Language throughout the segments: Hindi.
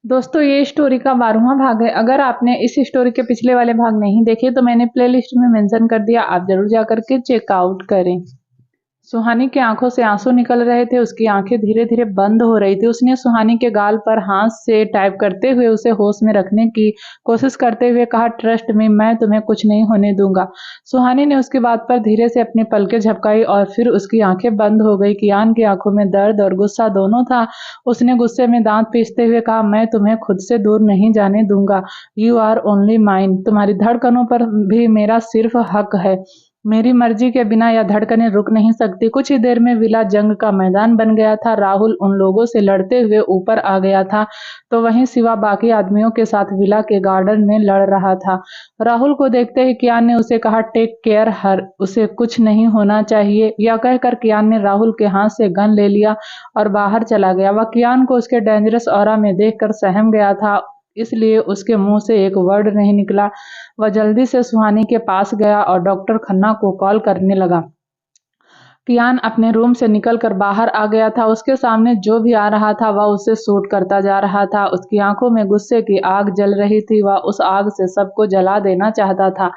दोस्तों ये स्टोरी का 12वां भाग है। अगर आपने इस स्टोरी के पिछले वाले भाग नहीं देखे तो मैंने प्लेलिस्ट में मेंशन कर दिया, आप जरूर जा करके चेकआउट करें। सुहानी की आंखों से आंसू निकल रहे थे, उसकी आंखें धीरे धीरे बंद हो रही थी। उसने सुहानी के गाल पर हाथ से टाइप करते हुए उसे होश में रखने की कोशिश करते हुए कहा, ट्रस्ट मी, मैं तुम्हें कुछ नहीं होने दूंगा। सुहानी ने उसकी बात पर धीरे से अपनी पलकें झपकाई और फिर उसकी आंखें बंद हो गई। कियान की आंखों में दर्द और गुस्सा दोनों था। उसने गुस्से में दांत पीसते हुए कहा, मैं तुम्हें खुद से दूर नहीं जाने दूंगा। You are only mine. तुम्हारी धड़कनों पर भी मेरा सिर्फ हक है। मेरी मर्जी के बिना यह धड़कनें रुक नहीं सकती। कुछ ही देर में विला जंग का मैदान बन गया था। राहुल उन लोगों से लड़ते हुए ऊपर आ गया था, तो वहीं शिवा बाकी आदमियों के साथ विला के गार्डन में लड़ रहा था। राहुल को देखते ही कियान ने उसे कहा, टेक केयर हर, उसे कुछ नहीं होना चाहिए। यह कहकर कियान ने राहुल के हाथ से गन ले लिया और बाहर चला गया। वह कियान को उसके डेंजरस ऑरा में देखकर सहम गया था, इसलिए उसके मुंह से एक वर्ड नहीं निकला। वह जल्दी से सुहानी के पास गया और डॉक्टर खन्ना को कॉल करने लगा। कियान अपने रूम से निकलकर बाहर आ गया था। उसके सामने जो भी आ रहा था वह उसे शूट करता जा रहा था। उसकी आंखों में गुस्से की आग जल रही थी। वह उस आग से सबको जला देना चाहता था।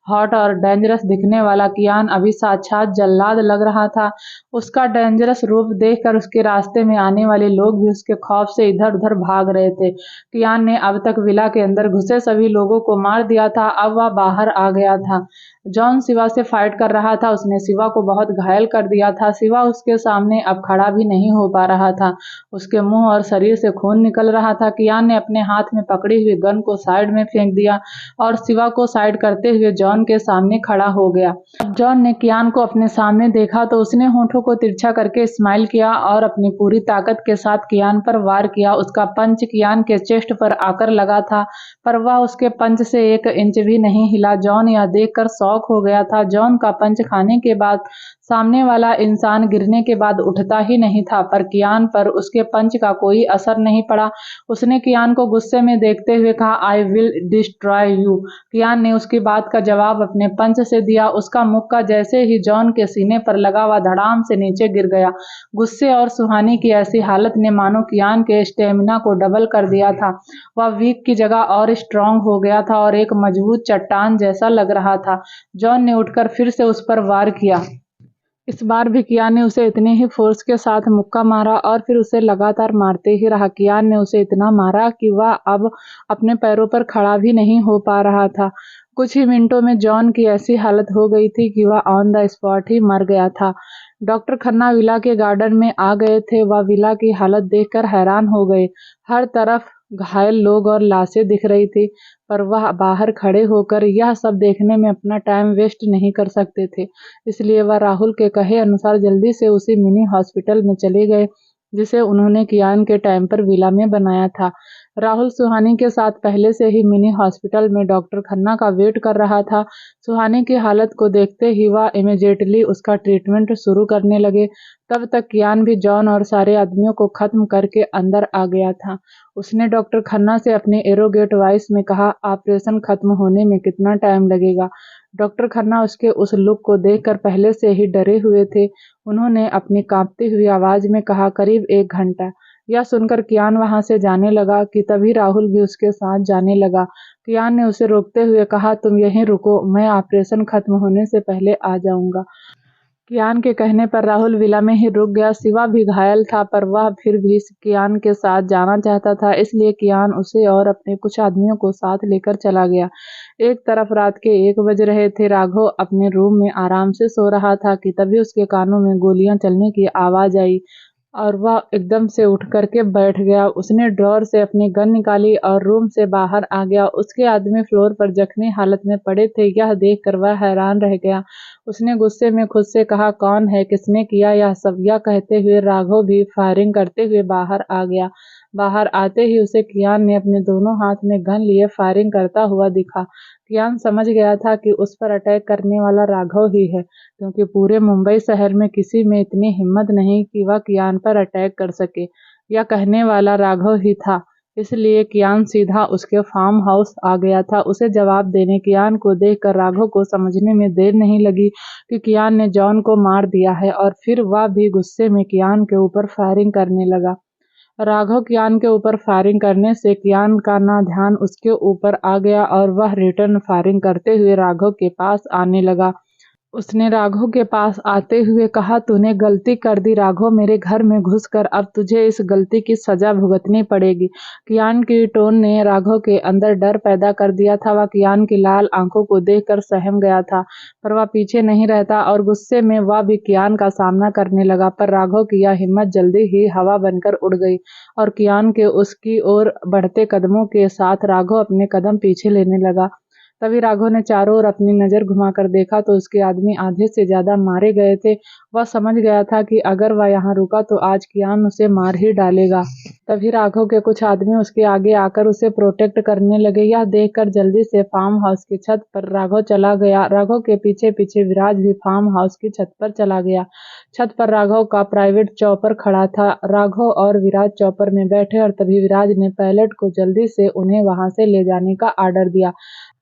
हॉट और डेंजरस दिखने वाला कियान अभी साक्षात जल्लाद लग रहा था। उसका डेंजरस रूप देखकर उसके रास्ते में आने वाले लोग भी उसके खौफ से इधर उधर भाग रहे थे। कियान ने अब तक विला के अंदर घुसे सभी लोगों को मार दिया था। अब वह बाहर आ गया था। जॉन शिवा से फाइट कर रहा था। उसने शिवा को बहुत घायल कर दिया था। शिवा उसके सामने अब खड़ा भी नहीं हो पा रहा था। उसके मुंह और शरीर से खून निकल रहा था। कियान ने अपने हाथ में पकड़ी हुई गन को साइड में फेंक दिया और शिवा को साइड करते हुए जॉन के सामने खड़ा हो गया। जॉन ने कियान को अपने सामने देखा तो उसने होठों को तिरछा करके स्माइल किया और अपनी पूरी ताकत के साथ कियान पर वार किया। उसका पंच कियान के चेस्ट पर आकर लगा था, पर वह उसके पंच से 1 इंच भी नहीं हिला। जॉन यह देखकर शॉक हो गया था। जॉन का पंच खाने के बाद सामने वाला इंसान गिरने के बाद उठता ही नहीं था, पर कियान पर उसके पंच का कोई असर नहीं पड़ा। उसने कियान को गुस्से में देखते हुए कहा, I will destroy you. Kiyan ने उसकी बात का जवाब अपने पंच से दिया। उसका मुक्का जैसे ही जॉन के सीने पर लगा, वह धड़ाम से नीचे गिर गया। गुस्से और सुहानी की ऐसी हालत ने मानो कियान के स्टेमिना को डबल कर दिया था। वह वीक की जगह और स्ट्रांग हो गया था और एक मजबूत चट्टान जैसा लग रहा था। जॉन ने उठकर फिर से उस पर वार किया। इस बार भी कियान ने उसे इतने ही फोर्स के साथ मुक्का मारा और फिर उसे लगातार मारते ही रहा। कियान ने उसे इतना मारा कि वह अब अपने पैरों पर खड़ा भी नहीं हो पा रहा था। कुछ ही मिनटों में जॉन की ऐसी हालत हो गई थी कि वह ऑन द स्पॉट ही मर गया था। डॉक्टर खन्ना विला के गार्डन में आ गए थे। वह विला की हालत देखकर हैरान हो गए। हर तरफ घायल लोग और लाशें दिख रही थी, पर वह बाहर खड़े होकर यह सब देखने में अपना टाइम वेस्ट नहीं कर सकते थे। इसलिए वह राहुल के कहे अनुसार जल्दी से उसी मिनी हॉस्पिटल में चले गए जिसे उन्होंने कियान के टाइम पर विला में बनाया था। राहुल सुहानी के साथ पहले से ही मिनी हॉस्पिटल में डॉक्टर खन्ना का वेट कर रहा था। सुहानी की हालत को देखते ही वह इमीडिएटली उसका ट्रीटमेंट शुरू करने लगे। तब तक कियान भी जॉन और सारे आदमियों को खत्म करके अंदर आ गया था। उसने डॉक्टर खन्ना से अपने एरोगेट वॉइस में कहा, ऑपरेशन खत्म होने में कितना टाइम लगेगा। डॉक्टर खन्ना उसके उस लुक को देखकर पहले से ही डरे हुए थे। उन्होंने अपनी कांपती हुई आवाज में कहा, करीब 1 घंटा। यह सुनकर कियान वहां से जाने लगा कि तभी राहुल भी उसके साथ जाने लगा। कियान ने उसे रोकते हुए कहा, तुम यहीं रुको, मैं ऑपरेशन खत्म होने से पहले आ जाऊंगा। कियान के कहने पर राहुल विला में ही रुक गया। शिवा भी घायल था, पर वह फिर भी कियान के साथ जाना चाहता था, इसलिए कियान उसे और अपने कुछ आदमियों को साथ लेकर चला गया। एक तरफ रात के 1 बज रहे थे। राघव अपने रूम में आराम से सो रहा था कि तभी उसके कानों में गोलियां चलने की आवाज आई और वह एकदम से उठ करके बैठ गया। उसने ड्रॉर से अपनी गन निकाली और रूम से बाहर आ गया। उसके आदमी फ्लोर पर जख्मी हालत में पड़े थे। यह देखकर वह हैरान रह गया। उसने गुस्से में खुद से कहा, कौन है, किसने किया यह सब। यह कहते हुए राघव भी फायरिंग करते हुए बाहर आ गया। बाहर आते ही उसे कियान ने अपने दोनों हाथ में गन लिए फायरिंग करता हुआ दिखा। कियान समझ गया था कि उस पर अटैक करने वाला राघव ही है, क्योंकि पूरे मुंबई शहर में किसी में इतनी हिम्मत नहीं कि वह कियान पर अटैक कर सके। यह कहने वाला राघव ही था। इसलिए कियान सीधा उसके फार्म हाउस आ गया था उसे जवाब देने। कियान को देखकर राघव को समझने में देर नहीं लगी कि कियान ने जॉन को मार दिया है और फिर वह भी गुस्से में कियान के ऊपर फायरिंग करने लगा। राघव कियान के ऊपर फायरिंग करने से कियान का ना ध्यान उसके ऊपर आ गया और वह रिटर्न फायरिंग करते हुए राघव के पास आने लगा। उसने राघव के पास आते हुए कहा, तूने गलती कर दी राघव, मेरे घर में घुसकर अब तुझे इस गलती की सजा भुगतनी पड़ेगी। कियान की टोन ने राघव के अंदर डर पैदा कर दिया था। वह कियान की लाल आंखों को देखकर सहम गया था, पर वह पीछे नहीं रहता और गुस्से में वह भी कियान का सामना करने लगा। पर राघव की यह हिम्मत जल्दी ही हवा बनकर उड़ गई और कियान के उसकी ओर बढ़ते कदमों के साथ राघव अपने कदम पीछे लेने लगा। तभी राघव ने चारों ओर अपनी नजर घुमाकर देखा तो उसके आदमी आधे से ज्यादा मारे गए थे। वह समझ गया था कि अगर वह यहाँ रुका तो आज कियान उसे मार ही डालेगा। तभी राघव के कुछ आदमी उसके आगे आकर उसे प्रोटेक्ट करने लगे। यह देखकर जल्दी से फार्म हाउस की छत पर राघव चला गया। राघव के पीछे पीछे विराज भी फार्म हाउस की छत पर चला गया। छत पर राघव का प्राइवेट चॉपर खड़ा था। राघव और विराज चॉपर में बैठे और तभी विराज ने पायलट को जल्दी से उन्हें वहां से ले जाने का आर्डर दिया।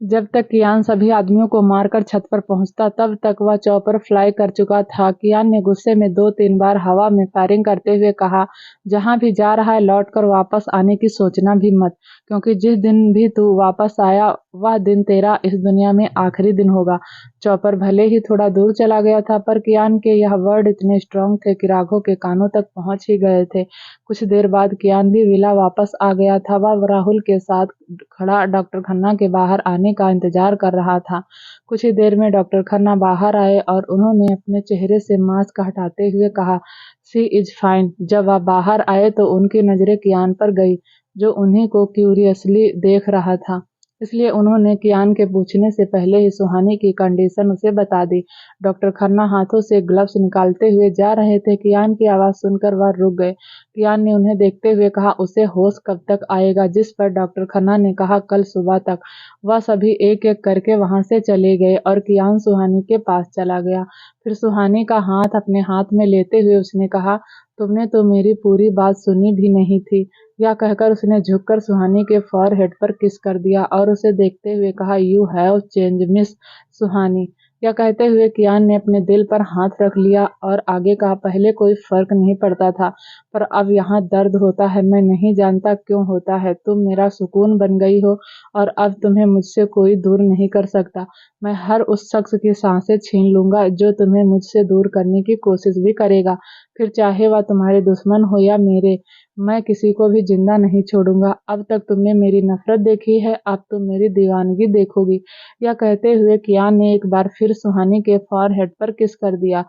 जब तक कियान सभी आदमियों को मारकर छत पर पहुंचता तब तक वह चॉपर फ्लाई कर चुका था। कियान ने गुस्से में 2-3 बार हवा में फायरिंग करते हुए कहा, जहां भी जा रहा है लौटकर वापस आने की सोचना भी मत, क्योंकि जिस दिन भी तू वापस आया वह दिन तेरा इस दुनिया में आखिरी दिन होगा। चॉपर भले ही थोड़ा दूर चला गया था, पर कियान के यह वर्ड इतने स्ट्रांग थे कि राघव के कानों तक पहुंच ही गए थे। कुछ देर बाद कियान भी विला वापस आ गया था। वह राहुल के साथ खड़ा डॉक्टर खन्ना के बाहर आने का इंतजार कर रहा था। कुछ ही देर में डॉक्टर खन्ना बाहर आए और उन्होंने अपने चेहरे से मास्क हटाते हुए कहा, शी इज फाइन। जब वह बाहर आए तो उनकी नजरें कियान पर गई, जो उन्हीं को क्यूरियसली देख रहा था। इसलिए उन्होंने कियान के पूछने से पहले ही सुहानी की कंडीशन उसे बता दी। डॉक्टर खन्ना हाथों से ग्लव्स निकालते हुए जा रहे थे। कियान की आवाज सुनकर वह रुक गए। कियान ने उन्हें देखते हुए कहा, उसे होश कब तक आएगा? जिस पर डॉक्टर खन्ना ने कहा, कल सुबह तक। वह सभी एक एक करके वहां से चले गए और कियान सुहानी के पास चला गया। फिर सुहानी का हाथ अपने हाथ में लेते हुए उसने कहा, तुमने तो मेरी पूरी बात सुनी भी नहीं थी। यह कहकर उसने झुककर सुहानी के फॉरहेड पर किस कर दिया और उसे देखते हुए कहा, यू हैव चेंज मिस सुहानी। यह कहते हुए कियान ने अपने दिल पर हाथ रख लिया और आगे कहा, पहले कोई फर्क नहीं पड़ता था, पर अब यहाँ दर्द होता है। मैं नहीं जानता क्यों होता है। तुम मेरा सुकून बन गई हो और अब तुम्हें मुझसे कोई दूर नहीं कर सकता। मैं हर उस शख्स की सांसें छीन लूंगा जो तुम्हें मुझसे दूर करने की कोशिश भी करेगा, फिर चाहे वह तुम्हारे दुश्मन हो या मेरे। मैं किसी को भी जिंदा नहीं छोड़ूंगा। अब तक तुमने मेरी नफरत देखी है, अब तुम मेरी दीवानगी देखोगी। यह कहते हुए कियान ने एक बार फिर सुहानी के फॉरहेड पर किस कर दिया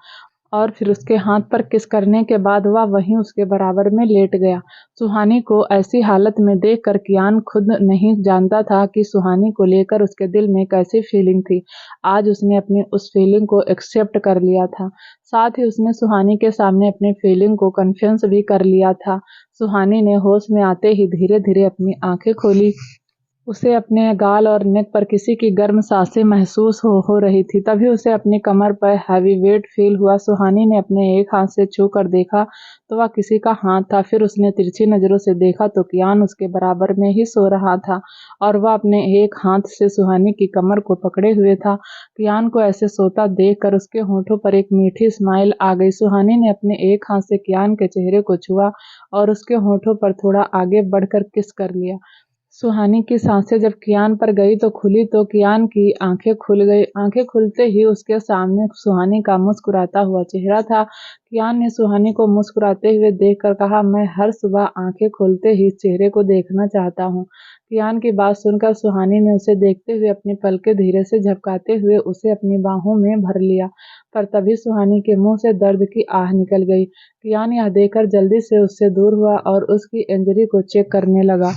और फिर उसके हाथ पर किस करने के बाद वह वहीं उसके बराबर में लेट गया। सुहानी को ऐसी हालत में देखकर कियान खुद नहीं जानता था कि सुहानी को लेकर उसके दिल में कैसी फीलिंग थी। आज उसने अपनी उस फीलिंग को एक्सेप्ट कर लिया था। साथ ही उसने सुहानी के सामने अपनी फीलिंग को कन्फेस भी कर लिया था। सुहानी ने होश में आते ही धीरे धीरे अपनी आंखें खोली। उसे अपने गाल और नेक पर किसी की गर्म सांसें महसूस हो रही थी। तभी उसे अपनी कमर पर हैवी वेट फील हुआ। सुहानी ने अपने एक हाथ से छू कर देखा तो वह किसी का हाथ था। फिर उसने तिरछी नजरों से देखा तो कियान उसके बराबर में ही सो रहा था और वह अपने एक हाथ से सुहानी की कमर को पकड़े हुए था। कियान को ऐसे सोता देखकर उसके होठों पर एक मीठी स्माइल आ गई। सुहानी ने अपने एक हाथ से कियान के चेहरे को छुआ और उसके होठों पर थोड़ा आगे बढ़कर किस कर लिया। सुहानी की सांसें जब कियान पर गई तो खुली तो कियान की आंखें खुल गई। आंखें खुलते ही उसके सामने सुहानी का मुस्कुराता हुआ चेहरा था। कियान ने सुहानी को मुस्कुराते हुए देखकर कहा, मैं हर सुबह आंखें खोलते ही इस चेहरे को देखना चाहता हूँ। कियान की बात सुनकर सुहानी ने उसे देखते हुए अपनी पलकें धीरे से झपकाते हुए उसे अपनी बाहों में भर लिया। पर तभी सुहानी के मुंह से दर्द की आह निकल गई। कियान यह देखकर जल्दी से उससे दूर हुआ और उसकी इंजरी को चेक करने लगा।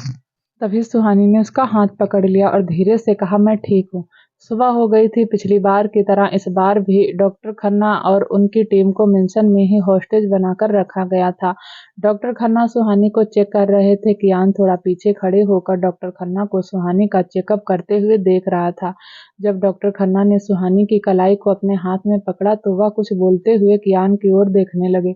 तभी सुहानी ने उसका हाथ पकड़ लिया और धीरे से कहा, मैं ठीक हूँ। सुबह हो गई थी। पिछली बार की तरह इस बार भी डॉक्टर खन्ना और उनकी टीम को मेंशन में ही हॉस्टेज बनाकर रखा गया था। डॉक्टर खन्ना सुहानी को चेक कर रहे थे। कियान थोड़ा पीछे खड़े होकर डॉक्टर खन्ना को सुहानी का चेकअप करते हुए देख रहा था। जब डॉक्टर खन्ना ने सुहानी की कलाई को अपने हाथ में पकड़ा तो वह कुछ बोलते हुए कियान की ओर देखने लगे।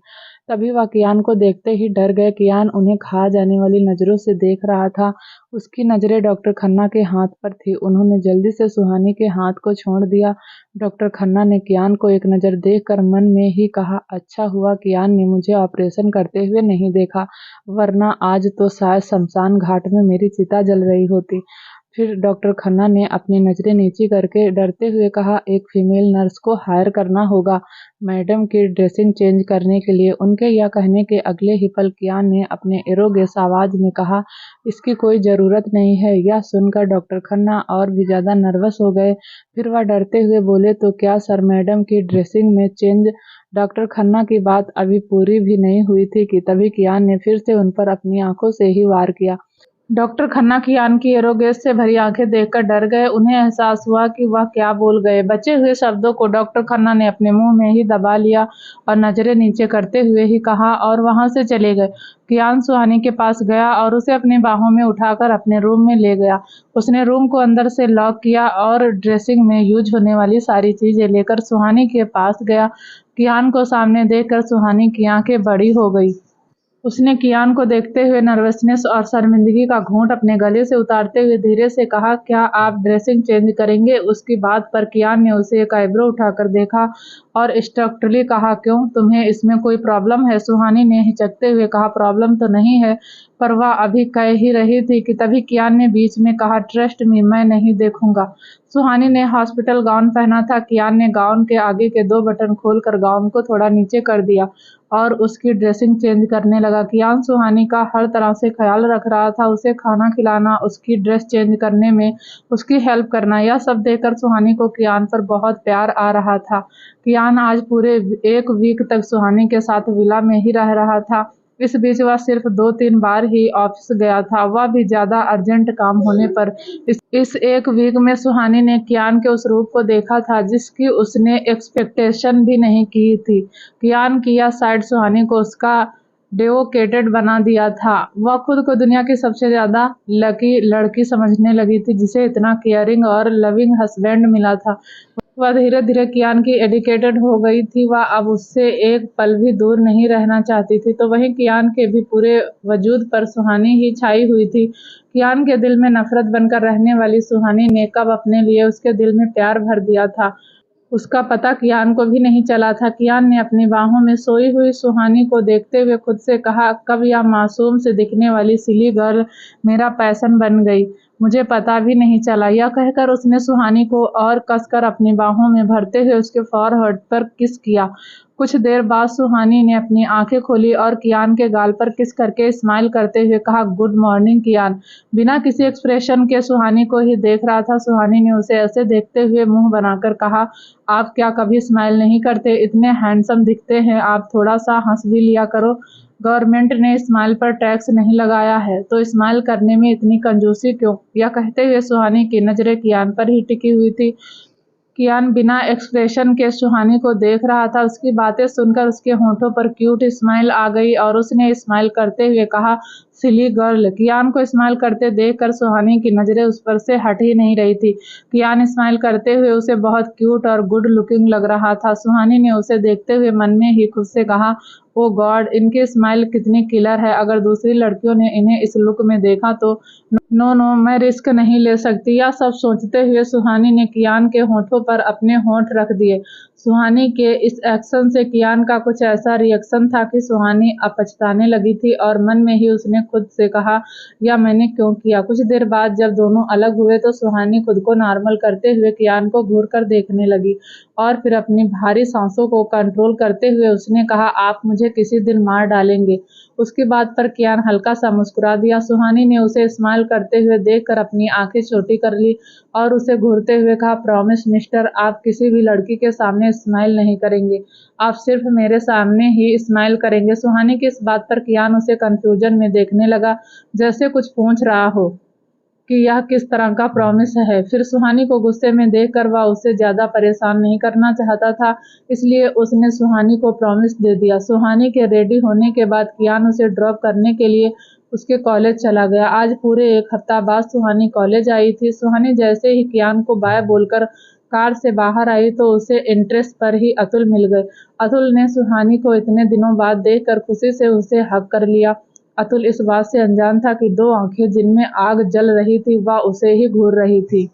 तभी वह कियान को देखते ही डर गए। कियान उन्हें खा जाने वाली नजरों से देख रहा था। उसकी नजरें डॉक्टर खन्ना के हाथ पर थी। उन्होंने जल्दी से सुहानी के हाथ को छोड़ दिया। डॉक्टर खन्ना ने कियान को एक नज़र देखकर मन में ही कहा, अच्छा हुआ कियान ने मुझे ऑपरेशन करते हुए नहीं देखा, वरना आज तो शायद शमशान घाट में मेरी चिता जल रही होती। फिर डॉक्टर खन्ना ने अपनी नज़रें नीची करके डरते हुए कहा, एक फीमेल नर्स को हायर करना होगा मैडम की ड्रेसिंग चेंज करने के लिए। उनके यह कहने के अगले ही पल कियान ने अपने एरोगेस आवाज में कहा, इसकी कोई ज़रूरत नहीं है। यह सुनकर डॉक्टर खन्ना और भी ज़्यादा नर्वस हो गए। फिर वह डरते हुए बोले, तो क्या सर मैडम की ड्रेसिंग में चेंज। डॉक्टर खन्ना की बात अभी पूरी भी नहीं हुई थी कि तभी कियान ने फिर से उन पर अपनी आंखों से ही वार किया। डॉक्टर खन्ना कियान की एरोगेस से भरी आंखें देखकर डर गए। उन्हें एहसास हुआ कि वह क्या बोल गए। बचे हुए शब्दों को डॉक्टर खन्ना ने अपने मुंह में ही दबा लिया और नजरें नीचे करते हुए ही कहा और वहां से चले गए। कियान सुहानी के पास गया और उसे अपनी बाहों में उठाकर अपने रूम में ले गया। उसने रूम को अंदर से लॉक किया और ड्रेसिंग में यूज होने वाली सारी चीजें लेकर सुहानी के पास गया। कियान को सामने देखकर सुहानी की आंखें बड़ी हो गई। उसने कियान को देखते हुए नर्वसनेस और शर्मिंदगी का घूंट अपने गले से उतारते हुए धीरे से कहा, क्या आप ड्रेसिंग चेंज करेंगे। उसकी बात पर कियान ने उसे एक आईब्रो उठाकर देखा और स्ट्रक्टली कहा, क्यों, तुम्हें इसमें कोई प्रॉब्लम है। सुहानी ने हिचकते हुए कहा, प्रॉब्लम तो नहीं है, पर वह अभी कह ही रही थी कि तभी कियान ने बीच में कहा, ट्रस्ट मी, मैं नहीं देखूंगा। सुहानी ने हॉस्पिटल गाउन पहना था। कियान ने गाउन के आगे के 2 बटन खोलकर गाउन को थोड़ा नीचे कर दिया और उसकी ड्रेसिंग चेंज करने लगा। कियान सुहानी का हर तरह से ख्याल रख रहा था। उसे खाना खिलाना, उसकी ड्रेस चेंज करने में उसकी हेल्प करना, यह सब देखकर सुहानी को कियान पर बहुत प्यार आ रहा था। कियान आज पूरे 1 वीक तक सुहानी के साथ विला में ही रह रहा था। इस बीच वह सिर्फ 2-3 बार ही ऑफिस गया था, वह भी ज्यादा अर्जेंट काम होने पर। इस 1 वीक में सुहानी ने कियान के उस रूप को देखा था जिसकी उसने एक्सपेक्टेशन भी नहीं की थी। कियान की यह साइड सुहानी को उसका डेवोकेटेड बना दिया था। वह खुद को दुनिया की सबसे ज्यादा लकी लड़की समझने लगी थी जिसे इतना केयरिंग और लविंग हस्बैंड मिला था। वह धीरे धीरे कियान की एडिकेटेड हो गई थी। वह अब उससे एक पल भी दूर नहीं रहना चाहती थी। तो वहीं कियान के भी पूरे वजूद पर सुहानी ही छाई हुई थी। कियान के दिल में नफरत बनकर रहने वाली सुहानी ने कब अपने लिए उसके दिल में प्यार भर दिया था, उसका पता कियान को भी नहीं चला था। कियान ने अपनी बाहों में सोई हुई सुहानी को देखते हुए खुद से कहा, कब यह मासूम से दिखने वाली सिली गर्ल मेरा पैशन बन गई, मुझे पता भी नहीं चला। यह कहकर उसने सुहानी को और कसकर अपनी बाहों में भरते हुए उसके फॉरहेड पर किस किया। कुछ देर बाद सुहानी ने अपनी आंखें खोली और कियान के गाल पर किस करके स्माइल करते हुए कहा, गुड मॉर्निंग कियान। बिना किसी एक्सप्रेशन के सुहानी को ही देख रहा था। सुहानी ने उसे ऐसे देखते हुए मुंह बनाकर कहा, आप क्या कभी स्माइल नहीं करते, इतने हैंडसम दिखते हैं आप, थोड़ा सा हंस भी लिया करो। गवर्नमेंट ने स्माइल पर टैक्स नहीं लगाया है तो स्माइल करने में इतनी कंजूसी क्यों। यह कहते हुए सुहानी की नजरें कियान पर ही टिकी हुई थी। कियान बिना एक्सप्रेशन के सुहानी को देख रहा था। उसकी बातें सुनकर उसके होठों पर क्यूट स्माइल आ गई और उसने स्माइल करते हुए कहा, सिली गर्ल। कियान को स्माइल करते देखकर सुहानी की नजरें उस पर से हट ही नहीं रही थी। कियान स्माइल करते हुए उसे बहुत क्यूट और गुड लुकिंग लग रहा था। सुहानी ने उसे देखते हुए मन में ही खुद से कहा, ओ गॉड, इनकी स्माइल कितनी किलर है, अगर दूसरी लड़कियों ने इन्हें इस लुक में देखा तो। नो नो, मैं रिस्क नहीं ले सकती। यह सब सोचते हुए सुहानी ने कियान के होठों पर अपने होंठ रख दिए। सुहानी के इस एक्शन से कियान का कुछ ऐसा रिएक्शन था कि सुहानी अब पछताने लगी थी और मन में ही उसने खुद से कहा, यह मैंने क्यों किया। कुछ देर बाद जब दोनों अलग हुए तो सुहानी खुद को नॉर्मल करते हुए कियान को घूर कर देखने लगी और फिर अपनी भारी सांसों को कंट्रोल करते हुए उसने कहा, आप मुझे किसी दिन मार डालेंगे। उसकी बात पर कियान हल्का सा मुस्कुरा दिया। सुहानी ने उसे स्माइल करते हुए देखकर अपनी आंखें छोटी कर ली और उसे घूरते हुए कहा, प्रॉमिस मिस्टर, आप किसी भी लड़की के सामने स्माइल नहीं करेंगे, आप सिर्फ मेरे सामने ही स्माइल करेंगे। सुहानी की इस बात पर कियान उसे कंफ्यूजन में देखने लगा, जैसे कुछ पूछ रहा हो कि यह किस तरह का प्रॉमिस है। फिर सुहानी को गुस्से में देखकर वह उससे ज्यादा परेशान नहीं करना चाहता था, इसलिए उसने सुहानी को प्रॉमिस दे दिया। सुहानी के रेडी होने के बाद कियान उसे ड्रॉप करने के लिए उसके कॉलेज चला गया। आज पूरे 1 हफ्ता बाद सुहानी कॉलेज आई थी। सुहानी जैसे ही कियान को बाय बोलकर कार से बाहर आई तो उसे इंटरेस्ट पर ही अतुल मिल गए। अतुल ने सुहानी को इतने दिनों बाद देखकर खुशी से उसे हग कर लिया। अतुल इस बात से अनजान था कि दो आंखें जिनमें आग जल रही थी वह उसे ही घूर रही थी।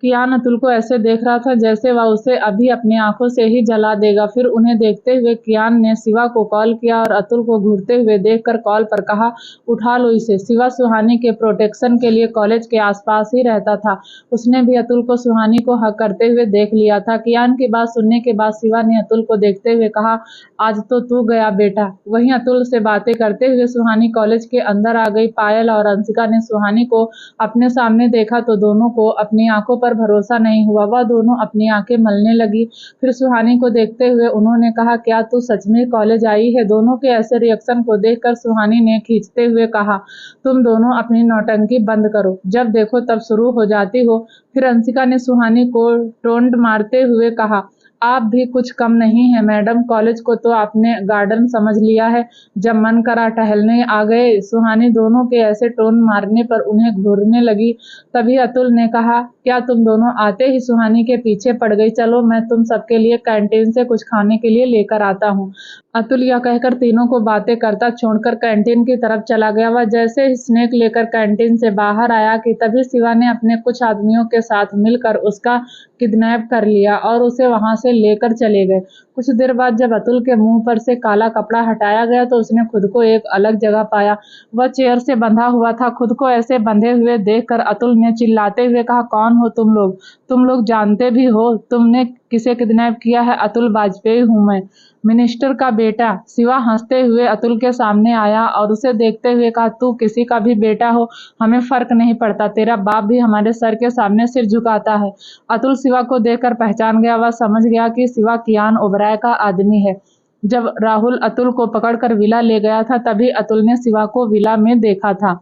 कियान अतुल को ऐसे देख रहा था जैसे वह उसे अभी अपनी आंखों से ही जला देगा। फिर उन्हें देखते हुए कियान ने शिवा को कॉल किया और अतुल को घूरते हुए देखकर कॉल पर कहा, उठा लो इसे। शिवा सुहानी के प्रोटेक्शन के लिए कॉलेज के आसपास ही रहता था। उसने भी अतुल को सुहानी को हक करते हुए देख लिया था। कियान की बात सुनने के बाद शिवा ने अतुल को देखते हुए कहा, आज तो तू गया बेटा। वहीं अतुल से बातें करते हुए सुहानी कॉलेज के अंदर आ गई। पायल और अंशिका ने सुहानी को अपने सामने देखा तो दोनों को अपनी आंखों पर भरोसा नहीं हुआ। वह दोनों अपनी आंखें मलने लगी। फिर सुहानी को देखते हुए उन्होंने कहा, क्या तू सच में कॉलेज आई है? दोनों के ऐसे रिएक्शन को देखकर सुहानी ने खींचते हुए कहा, तुम दोनों अपनी नौटंकी बंद करो, जब देखो तब शुरू हो जाती हो। फिर अंशिका ने सुहानी को टोंट मारते हुए कहा, आप भी कुछ कम नहीं है मैडम। कॉलेज को तो आपने गार्डन समझ लिया है, जब मन करा टहलने आ गए। सुहानी दोनों के ऐसे टोन मारने पर उन्हें घूरने लगी। तभी अतुल ने कहा, क्या तुम दोनों आते ही सुहानी के पीछे पड़ गई? चलो मैं तुम सबके लिए कैंटीन से कुछ खाने के लिए लेकर आता हूँ। अतुल यह कहकर तीनों को बातें करता छोड़कर कैंटीन की तरफ चला गया। वह जैसे ही स्नैक लेकर कैंटीन से बाहर आया कि तभी शिवा ने अपने कुछ आदमियों के साथ मिलकर उसका किडनैप कर लिया और उसे वहां से लेकर चले गए। कुछ देर बाद जब अतुल के मुंह पर से काला कपड़ा हटाया गया तो उसने खुद को एक अलग जगह पाया। वह चेयर से बंधा हुआ था। खुद को ऐसे बंधे हुए देखकर अतुल ने चिल्लाते हुए कहा, कौन हो तुम लोग? तुम लोग जानते भी हो तुमने किसे किडनैप किया है? अतुल वाजपेयी हूं मैं, मिनिस्टर का बेटा। शिवा हंसते हुए अतुल के सामने आया और उसे देखते हुए कहा, तू किसी का भी बेटा हो, हमें फर्क नहीं पड़ता। तेरा बाप भी हमारे सर के सामने सिर झुकाता है। अतुल शिवा को देखकर पहचान गया। वह समझ गया कि शिवा कियान ओबराय का आदमी है। जब राहुल अतुल को पकड़कर विला ले गया था तभी अतुल ने शिवा को विला में देखा था।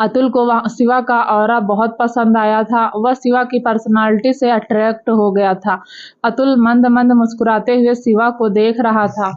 अतुल को शिवा का ऑरा बहुत पसंद आया था। वह शिवा की पर्सनालिटी से अट्रैक्ट हो गया था। अतुल मंद मंद मुस्कुराते हुए शिवा को देख रहा था।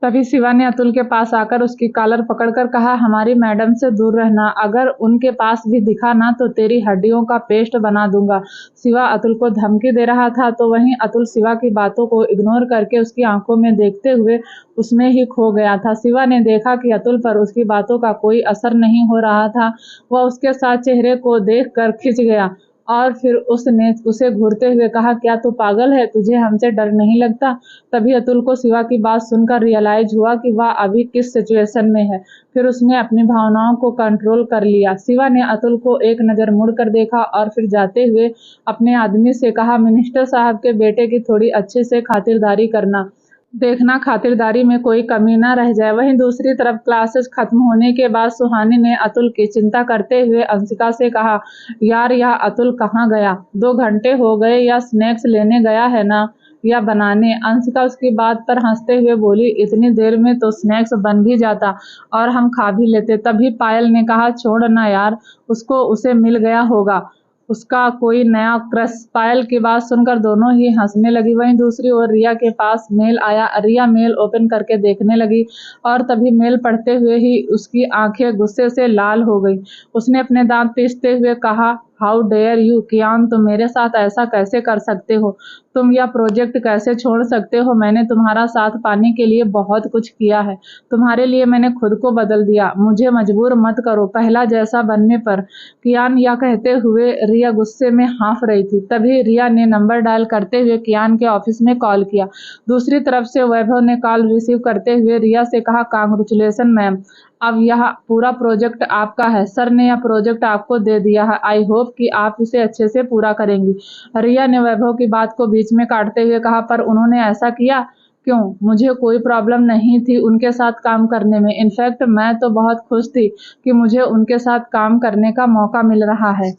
तभी शिवा ने अतुल के पास आकर उसकी कॉलर पकड़कर कहा, हमारी मैडम से दूर रहना, अगर उनके पास भी दिखा ना तो तेरी हड्डियों का पेस्ट बना दूंगा। शिवा अतुल को धमकी दे रहा था तो वहीं अतुल शिवा की बातों को इग्नोर करके उसकी आंखों में देखते हुए उसमें ही खो गया था। शिवा ने देखा कि अतुल पर उसकी बातों का कोई असर नहीं हो रहा था। वह उसके साथ चेहरे को देखकर खिंच गया और फिर उसने उसे घूरते हुए कहा, क्या तू पागल है? तुझे हमसे डर नहीं लगता? तभी अतुल को शिवा की बात सुनकर रियलाइज हुआ कि वह अभी किस सिचुएशन में है। फिर उसने अपनी भावनाओं को कंट्रोल कर लिया। शिवा ने अतुल को एक नज़र मुड़कर देखा और फिर जाते हुए अपने आदमी से कहा, मिनिस्टर साहब के बेटे की थोड़ी अच्छे से खातिरदारी करना, देखना खातिरदारी में कोई कमी ना रह जाए। वहीं दूसरी तरफ क्लासेस खत्म होने के बाद सुहानी ने अतुल की चिंता करते हुए अंशिका से कहा, यार यह अतुल कहाँ गया? 2 घंटे हो गए, या स्नैक्स लेने गया है ना, या बनाने? अंशिका उसकी बात पर हंसते हुए बोली, इतनी देर में तो स्नैक्स बन भी जाता और हम खा भी लेते। तभी पायल ने कहा, छोड़ ना यार, उसको उसे मिल गया होगा उसका कोई नया क्रश। पायल की बात सुनकर दोनों ही हंसने लगी। वहीं दूसरी ओर रिया के पास मेल आया। रिया मेल ओपन करके देखने लगी और तभी मेल पढ़ते हुए ही उसकी आंखें गुस्से से लाल हो गई। उसने अपने दांत पीसते हुए कहा, हाउ डेयर यू कियान, तुम मेरे साथ ऐसा कैसे कर सकते हो? तुम यह प्रोजेक्ट कैसे छोड़ सकते हो? मैंने तुम्हारा साथ पाने के लिए बहुत कुछ किया है। तुम्हारे लिए मैंने खुद को बदल दिया। मुझे मजबूर मत करो पहला जैसा बनने पर। कियान यह कहते हुए रिया गुस्से में हाँफ रही थी। तभी रिया ने नंबर डायल करते हुए कियान के ऑफिस में कॉल किया। दूसरी तरफ से वैभव ने कॉल रिसीव करते हुए रिया से कहा, कांग्रेचुलेसन मैम, अब यह पूरा प्रोजेक्ट आपका है। सर ने यह प्रोजेक्ट आपको दे दिया है। आई होप कि आप इसे अच्छे से पूरा करेंगी। रिया ने वैभव की बात को बीच में काटते हुए कहा, पर उन्होंने ऐसा किया क्यों? मुझे कोई प्रॉब्लम नहीं थी उनके साथ काम करने में। इनफैक्ट मैं तो बहुत खुश थी कि मुझे उनके साथ काम करने का मौका मिल रहा है।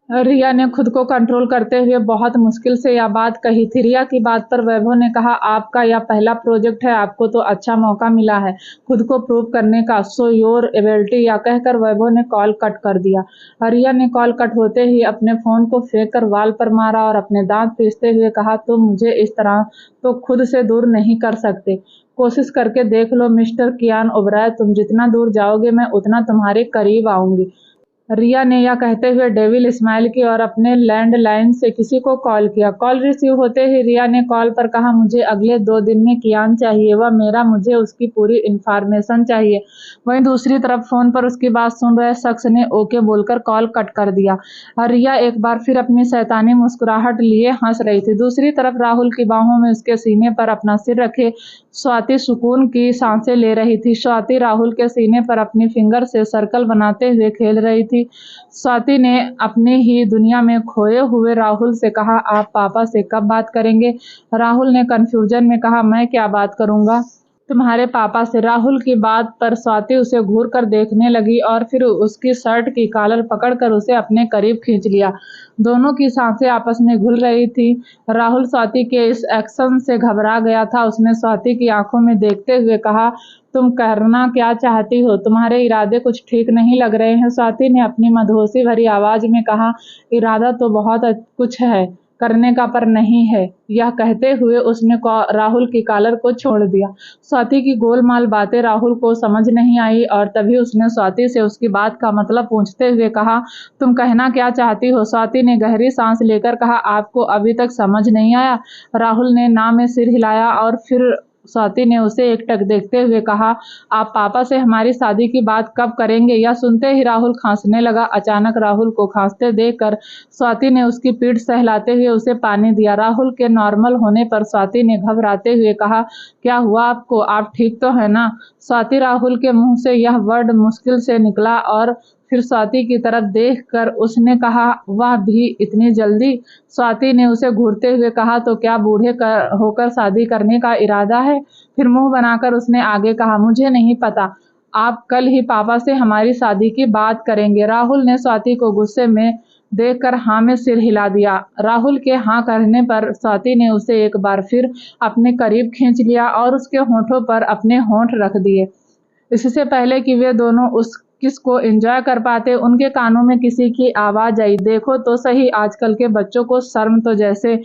रिया ने खुद को कंट्रोल करते हुए बहुत मुश्किल से यह बात कही थी। रिया की बात पर वैभव ने कहा, आपका यह पहला प्रोजेक्ट है, आपको तो अच्छा मौका मिला है खुद को प्रूव करने का, सो योर एबिलिटी। या कहकर वैभव ने कॉल कट कर दिया। रिया ने कॉल कट होते ही अपने फोन को फेंक कर वाल पर मारा और अपने दांत पीसते हुए कहा, तुम मुझे इस तरह तो खुद से दूर नहीं कर सकते। कोशिश करके देख लो मिस्टर कियान ओबराय, तुम जितना दूर जाओगे मैं उतना तुम्हारे करीब आऊंगी। रिया ने यह कहते हुए डेविल स्माइल की और अपने लैंडलाइन से किसी को कॉल किया। कॉल रिसीव होते ही रिया ने कॉल पर कहा, मुझे अगले 2 दिन में कियान चाहिए, वह मेरा, मुझे उसकी पूरी इन्फॉर्मेशन चाहिए। वहीं दूसरी तरफ फोन पर उसकी बात सुन रहे शख्स ने ओके बोलकर कॉल कट कर दिया और रिया एक बार फिर अपनी शैतानी मुस्कुराहट लिए हंस रही थी। दूसरी तरफ राहुल की बाहों में उसके सीने पर अपना सिर रखे स्वाति सुकून की सांसें ले रही थी। स्वाति राहुल के सीने पर अपनी फिंगर से सर्कल बनाते हुए खेल रही थी। स्वाति ने अपनी ही दुनिया में खोए हुए राहुल से कहा, आप पापा से कब बात करेंगे? राहुल ने कंफ्यूजन में कहा, मैं क्या बात करूंगा तुम्हारे पापा से? राहुल की बात पर स्वाति उसे घूर कर देखने लगी और फिर उसकी शर्ट की कॉलर पकड़कर उसे अपने करीब खींच लिया। दोनों की सांसें आपस में घुल रही थी। राहुल स्वाति के इस एक्शन से घबरा गया था। उसने स्वाति की आंखों में देखते हुए कहा, तुम करना क्या चाहती हो? तुम्हारे इरादे कुछ ठीक नहीं लग रहे हैं। स्वाति ने अपनी मदहोशी भरी आवाज में कहा, इरादा तो बहुत कुछ है करने का, पर नहीं है। यह कहते हुए उसने राहुल की कॉलर को छोड़ दिया। स्वाति की गोलमाल बातें राहुल को समझ नहीं आई और तभी उसने स्वाति से उसकी बात का मतलब पूछते हुए कहा, तुम कहना क्या चाहती हो? स्वाति ने गहरी सांस लेकर कहा, आपको अभी तक समझ नहीं आया? राहुल ने ना में सिर हिलाया और फिर स्वाति ने उसे एकटक देखते हुए कहा, आप पापा से हमारी शादी की बात कब करेंगे? यह सुनते ही राहुल खांसने लगा। अचानक राहुल को खांसते देखकर स्वाति ने उसकी पीठ सहलाते हुए उसे पानी दिया। राहुल के नॉर्मल होने पर स्वाति ने घबराते हुए कहा, क्या हुआ आपको? आप ठीक तो है ना? स्वाति राहुल के मुंह से यह वर्ड मुश्किल से निकला और फिर स्वाति की तरफ देखकर उसने कहा, वह भी इतनी जल्दी? स्वाति ने उसे घूरते हुए कहा, तो क्या बूढ़े होकर शादी करने का इरादा है? फिर मुंह बनाकर उसने आगे कहा, मुझे नहीं पता, आप कल ही पापा से हमारी शादी की बात करेंगे। राहुल ने स्वाति को गुस्से में देखकर हाँ में सिर हिला दिया। राहुल के हाँ कहने पर स्वाति ने उसे एक बार फिर अपने करीब खींच लिया और उसके होठों पर अपने होंठ रख दिए। इससे पहले कि वे दोनों उस किस को एंजॉय कर पाते, उनके कानों में किसी की आवाज आई, देखो तो सही, आजकल के बच्चों को शर्म तो जैसे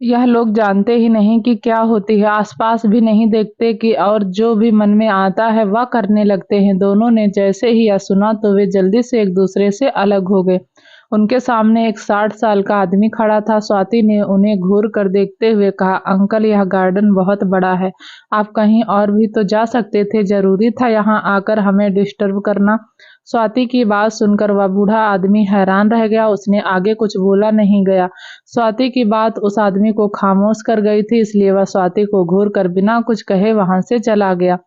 यह लोग जानते ही नहीं कि क्या होती है, आसपास भी नहीं देखते कि और जो भी मन में आता है वह करने लगते हैं। दोनों ने जैसे ही यह सुना तो वे जल्दी से एक दूसरे से अलग हो गए। उनके सामने एक 60 साल का आदमी खड़ा था। स्वाति ने उन्हें घूर कर देखते हुए कहा, अंकल यह गार्डन बहुत बड़ा है, आप कहीं और भी तो जा सकते थे, जरूरी था यहाँ आकर हमें डिस्टर्ब करना? स्वाति की बात सुनकर वह बूढ़ा आदमी हैरान रह गया। उसने आगे कुछ बोला नहीं गया। स्वाति की बात उस आदमी को खामोश कर गई थी, इसलिए वह स्वाति को घूर कर बिना कुछ कहे वहां से चला गया।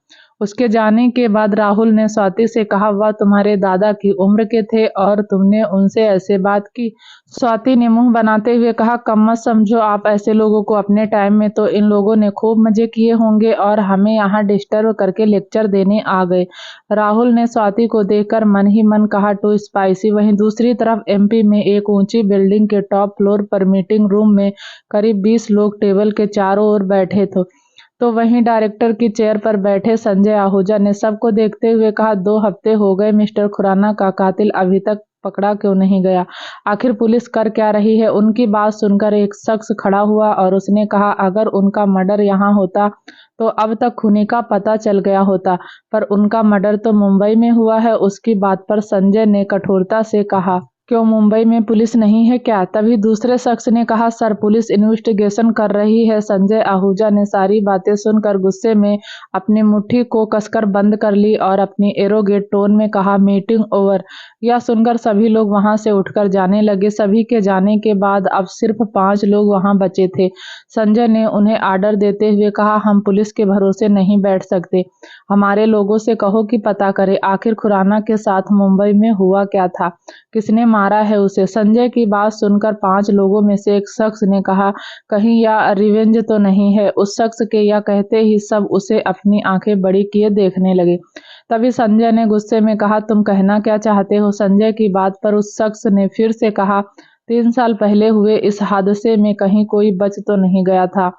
उसके जाने के बाद राहुल ने स्वाति से कहा, वह तुम्हारे दादा की उम्र के थे और तुमने उनसे ऐसे बात की? स्वाति ने मुंह बनाते हुए कहा, कम मत समझो आप ऐसे लोगों को, अपने टाइम में तो इन लोगों ने खूब मजे किए होंगे और हमें यहाँ डिस्टर्ब करके लेक्चर देने आ गए। राहुल ने स्वाति को देखकर मन ही मन कहा, टू स्पाइसी। वहीं दूसरी तरफ एमपी में एक ऊंची बिल्डिंग के टॉप फ्लोर पर मीटिंग रूम में करीब 20 लोग टेबल के चारों ओर बैठे थे। तो वहीं डायरेक्टर की चेयर पर बैठे संजय आहूजा ने सबको देखते हुए कहा, 2 हफ्ते हो गए मिस्टर खुराना का कातिल अभी तक पकड़ा क्यों नहीं गया? आखिर पुलिस कर क्या रही है? उनकी बात सुनकर एक शख्स खड़ा हुआ और उसने कहा, अगर उनका मर्डर यहाँ होता तो अब तक खूनी का पता चल गया होता, पर उनका मर्डर तो मुंबई में हुआ है। उसकी बात पर संजय ने कठोरता से कहा, क्यों मुंबई में पुलिस नहीं है क्या? तभी दूसरे शख्स ने कहा, सर पुलिस इन्वेस्टिगेशन कर रही है। संजय आहूजा ने सारी बातें सुनकर गुस्से में अपनी मुट्ठी को कसकर बंद कर ली और अपनी एरोगेट टोन में कहा, मीटिंग ओवर। यह सुनकर सभी लोग वहां से उठकर जाने लगे। सभी के जाने के बाद अब सिर्फ 5 लोग वहां बचे थे। संजय ने उन्हें आर्डर देते हुए कहा, हम पुलिस के भरोसे नहीं बैठ सकते, हमारे लोगों से कहो कि पता करें आखिर खुराना के साथ मुंबई में हुआ क्या था, किसने मारा है उसे? संजय की बात सुनकर 5 लोगों में से एक शख्स ने कहा, कहीं यह रिवेंज तो नहीं है? उस शख्स के यह कहते ही सब उसे अपनी आंखें बड़ी किए देखने लगे। तभी संजय ने गुस्से में कहा, तुम कहना क्या चाहते हो? संजय की बात पर उस शख्स ने फिर से कहा, 3 साल पहले हुए इस हादसे में कहीं कोई बच तो नहीं गया था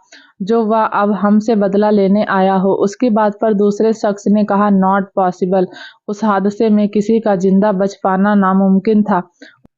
जो वह अब हमसे बदला लेने आया हो? उसकी बात पर दूसरे शख्स ने कहा, नॉट पॉसिबल, उस हादसे में किसी का जिंदा बच पाना नामुमकिन था।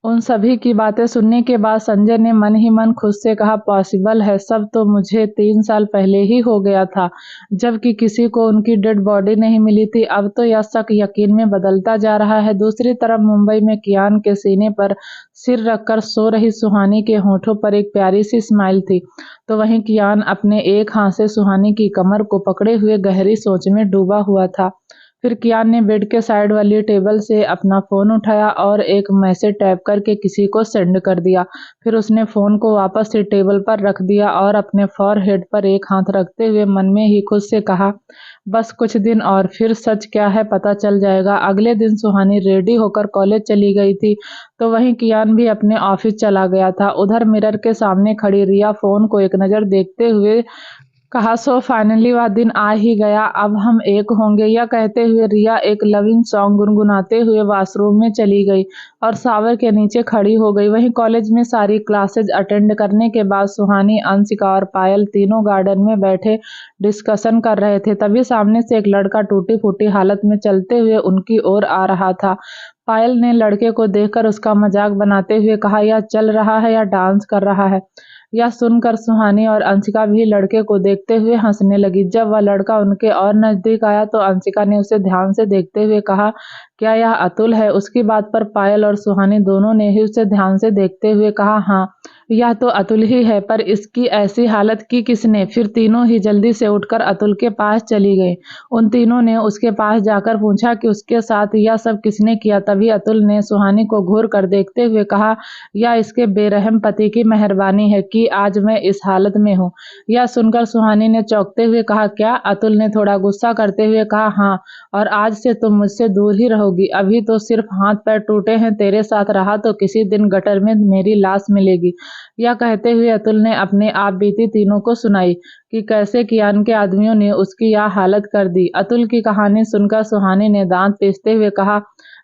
उन सभी की बातें सुनने के बाद संजय ने मन ही मन खुद से कहा, पॉसिबल है, सब तो मुझे 3 साल पहले ही हो गया था, जबकि किसी को उनकी डेड बॉडी नहीं मिली थी। अब तो यह शक यकीन में बदलता जा रहा है। दूसरी तरफ मुंबई में कियान के सीने पर सिर रखकर सो रही सुहानी के होठों पर एक प्यारी सी स्माइल थी, तो वहीं कियान अपने एक हाथ से सुहानी की कमर को पकड़े हुए गहरी सोच में डूबा हुआ था। फिर कियान ने बेड के साइड वाली टेबल से अपना फ़ोन उठाया और एक मैसेज टाइप करके किसी को सेंड कर दिया। फिर उसने फ़ोन को वापस से टेबल पर रख दिया और अपने फॉरहेड पर एक हाथ रखते हुए मन में ही खुद से कहा, बस कुछ दिन और, फिर सच क्या है पता चल जाएगा। अगले दिन सुहानी रेडी होकर कॉलेज चली गई थी, तो वहीं कियान भी अपने ऑफिस चला गया था। उधर मिरर के सामने खड़ी रिया फ़ोन को एक नज़र देखते हुए कहा, सो फाइनली वह दिन आ ही गया, अब हम एक होंगे। यह कहते हुए रिया एक लविंग सॉन्ग गुनगुनाते हुए वॉशरूम में चली गई और शावर के नीचे खड़ी हो गई। वहीं कॉलेज में सारी क्लासेज अटेंड करने के बाद सुहानी, अंशिका और पायल तीनों गार्डन में बैठे डिस्कशन कर रहे थे। तभी सामने से एक लड़का टूटी फूटी हालत में चलते हुए उनकी ओर आ रहा था। पायल ने लड़के को देखकर उसका मजाक बनाते हुए कहा, यह चल रहा है या डांस कर रहा है। यह सुनकर सुहानी और अंशिका भी लड़के को देखते हुए हंसने लगी। जब वह लड़का उनके और नजदीक आया तो अंशिका ने उसे ध्यान से देखते हुए कहा, क्या यह अतुल है। उसकी बात पर पायल और सुहानी दोनों ने ही उसे ध्यान से देखते हुए कहा, हाँ यह तो अतुल ही है, पर इसकी ऐसी हालत की किसने। फिर तीनों ही जल्दी से उठकर अतुल के पास चली गई। उन तीनों ने उसके पास जाकर पूछा कि उसके साथ यह सब किसने किया। तभी अतुल ने सुहानी को घूर कर देखते हुए कहा, यह इसके बेरहम पति की मेहरबानी है कि आज मैं इस हालत में हूँ। यह सुनकर सुहानी ने चौंकते हुए कहा, क्या। अतुल ने थोड़ा गुस्सा करते हुए कहा, हाँ, और आज से तुम मुझसे दूर ही रहोगी। अभी तो सिर्फ हाथ पैर टूटे हैं, तेरे साथ रहा तो किसी दिन गटर में मेरी लाश मिलेगी। यह कहते हुए अतुल ने अपने आप बीती तीनों को सुनाई कि कैसे कियान के आदमियों ने उसकी यह हालत कर दी। अतुल की कहानी सुनकर सुहानी ने दांत पीसते हुए कहा,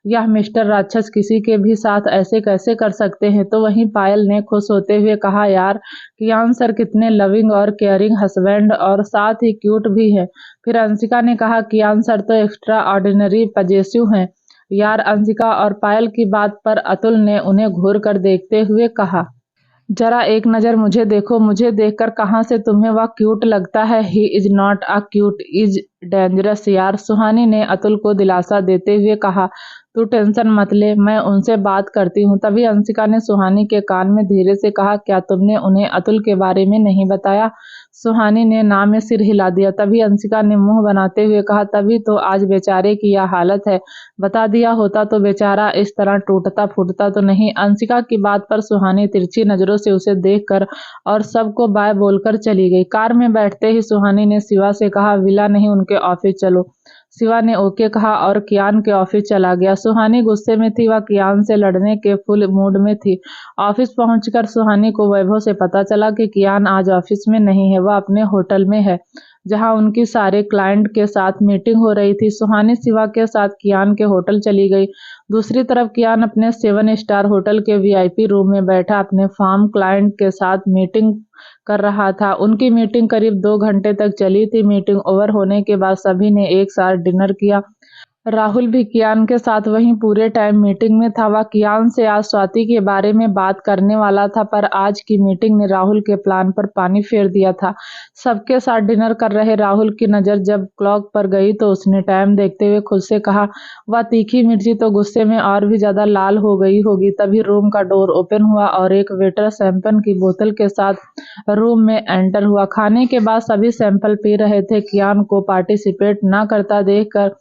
यह मिस्टर राक्षस किसी के भी साथ ऐसे कैसे कर सकते हैं। तो वहीं पायल ने खुश होते हुए कहा, यार कियान सर कितने लविंग और केयरिंग हस्बैंड और साथ ही क्यूट भी है। फिर अंशिका ने कहा, कियान सर तो एक्स्ट्रा ऑर्डिनरी पजेसिव हैं यार। अंशिका और पायल की बात पर अतुल ने उन्हें घूर कर देखते हुए कहा, जरा एक नज़र मुझे देखो, मुझे देखकर कहाँ से तुम्हें वह क्यूट लगता है। He is not a cute, is dangerous यार। सुहानी ने अतुल को दिलासा देते हुए कहा, तू टेंशन मत ले, मैं उनसे बात करती हूँ। तभी अंशिका ने सुहानी के कान में धीरे से कहा, क्या तुमने उन्हें अतुल के बारे में नहीं बताया। सुहानी ने ना में सिर हिला दिया। तभी अंशिका ने मुंह बनाते हुए कहा, तभी तो आज बेचारे की यह हालत है, बता दिया होता तो बेचारा इस तरह टूटता फूटता तो नहीं। अंशिका की बात पर सुहानी तिरछी नजरों से उसे देखकर और सबको बाय बोलकर चली गई। कार में बैठते ही सुहानी ने शिवा से कहा, विला नहीं, उनके ऑफिस चलो। शिवा ने ओके कहा और कियान के ऑफिस चला गया। सुहानी गुस्से में थी, वह कियान से लड़ने के फुल मूड में थी। ऑफिस पहुंचकर सुहानी को वैभव से पता चला कि कियान आज ऑफिस में नहीं है, वह अपने होटल में है, जहां उनकी सारे क्लाइंट के साथ मीटिंग हो रही थी। सुहानी शिवा के साथ कियान के होटल चली गई। दूसरी तरफ कियान अपने 7 स्टार होटल के वीआईपी रूम में बैठा अपने फार्म क्लाइंट के साथ मीटिंग कर रहा था। उनकी मीटिंग करीब 2 घंटे तक चली थी। मीटिंग ओवर होने के बाद सभी ने एक साथ डिनर किया। राहुल भी कियान के साथ वहीं पूरे टाइम मीटिंग में था। वह कियान से आज स्वाति के बारे में बात करने वाला था, पर आज की मीटिंग ने राहुल के प्लान पर पानी फेर दिया था। सबके साथ डिनर कर रहे राहुल की नज़र जब क्लॉक पर गई तो उसने टाइम देखते हुए खुद से कहा, वह तीखी मिर्ची तो गुस्से में और भी ज्यादा लाल हो गई होगी। तभी रूम का डोर ओपन हुआ और एक वेटर शैंपेन की बोतल के साथ रूम में एंटर हुआ। खाने के बाद सभी सैंपल पी रहे थे। कियान को पार्टिसिपेट न करता देखकर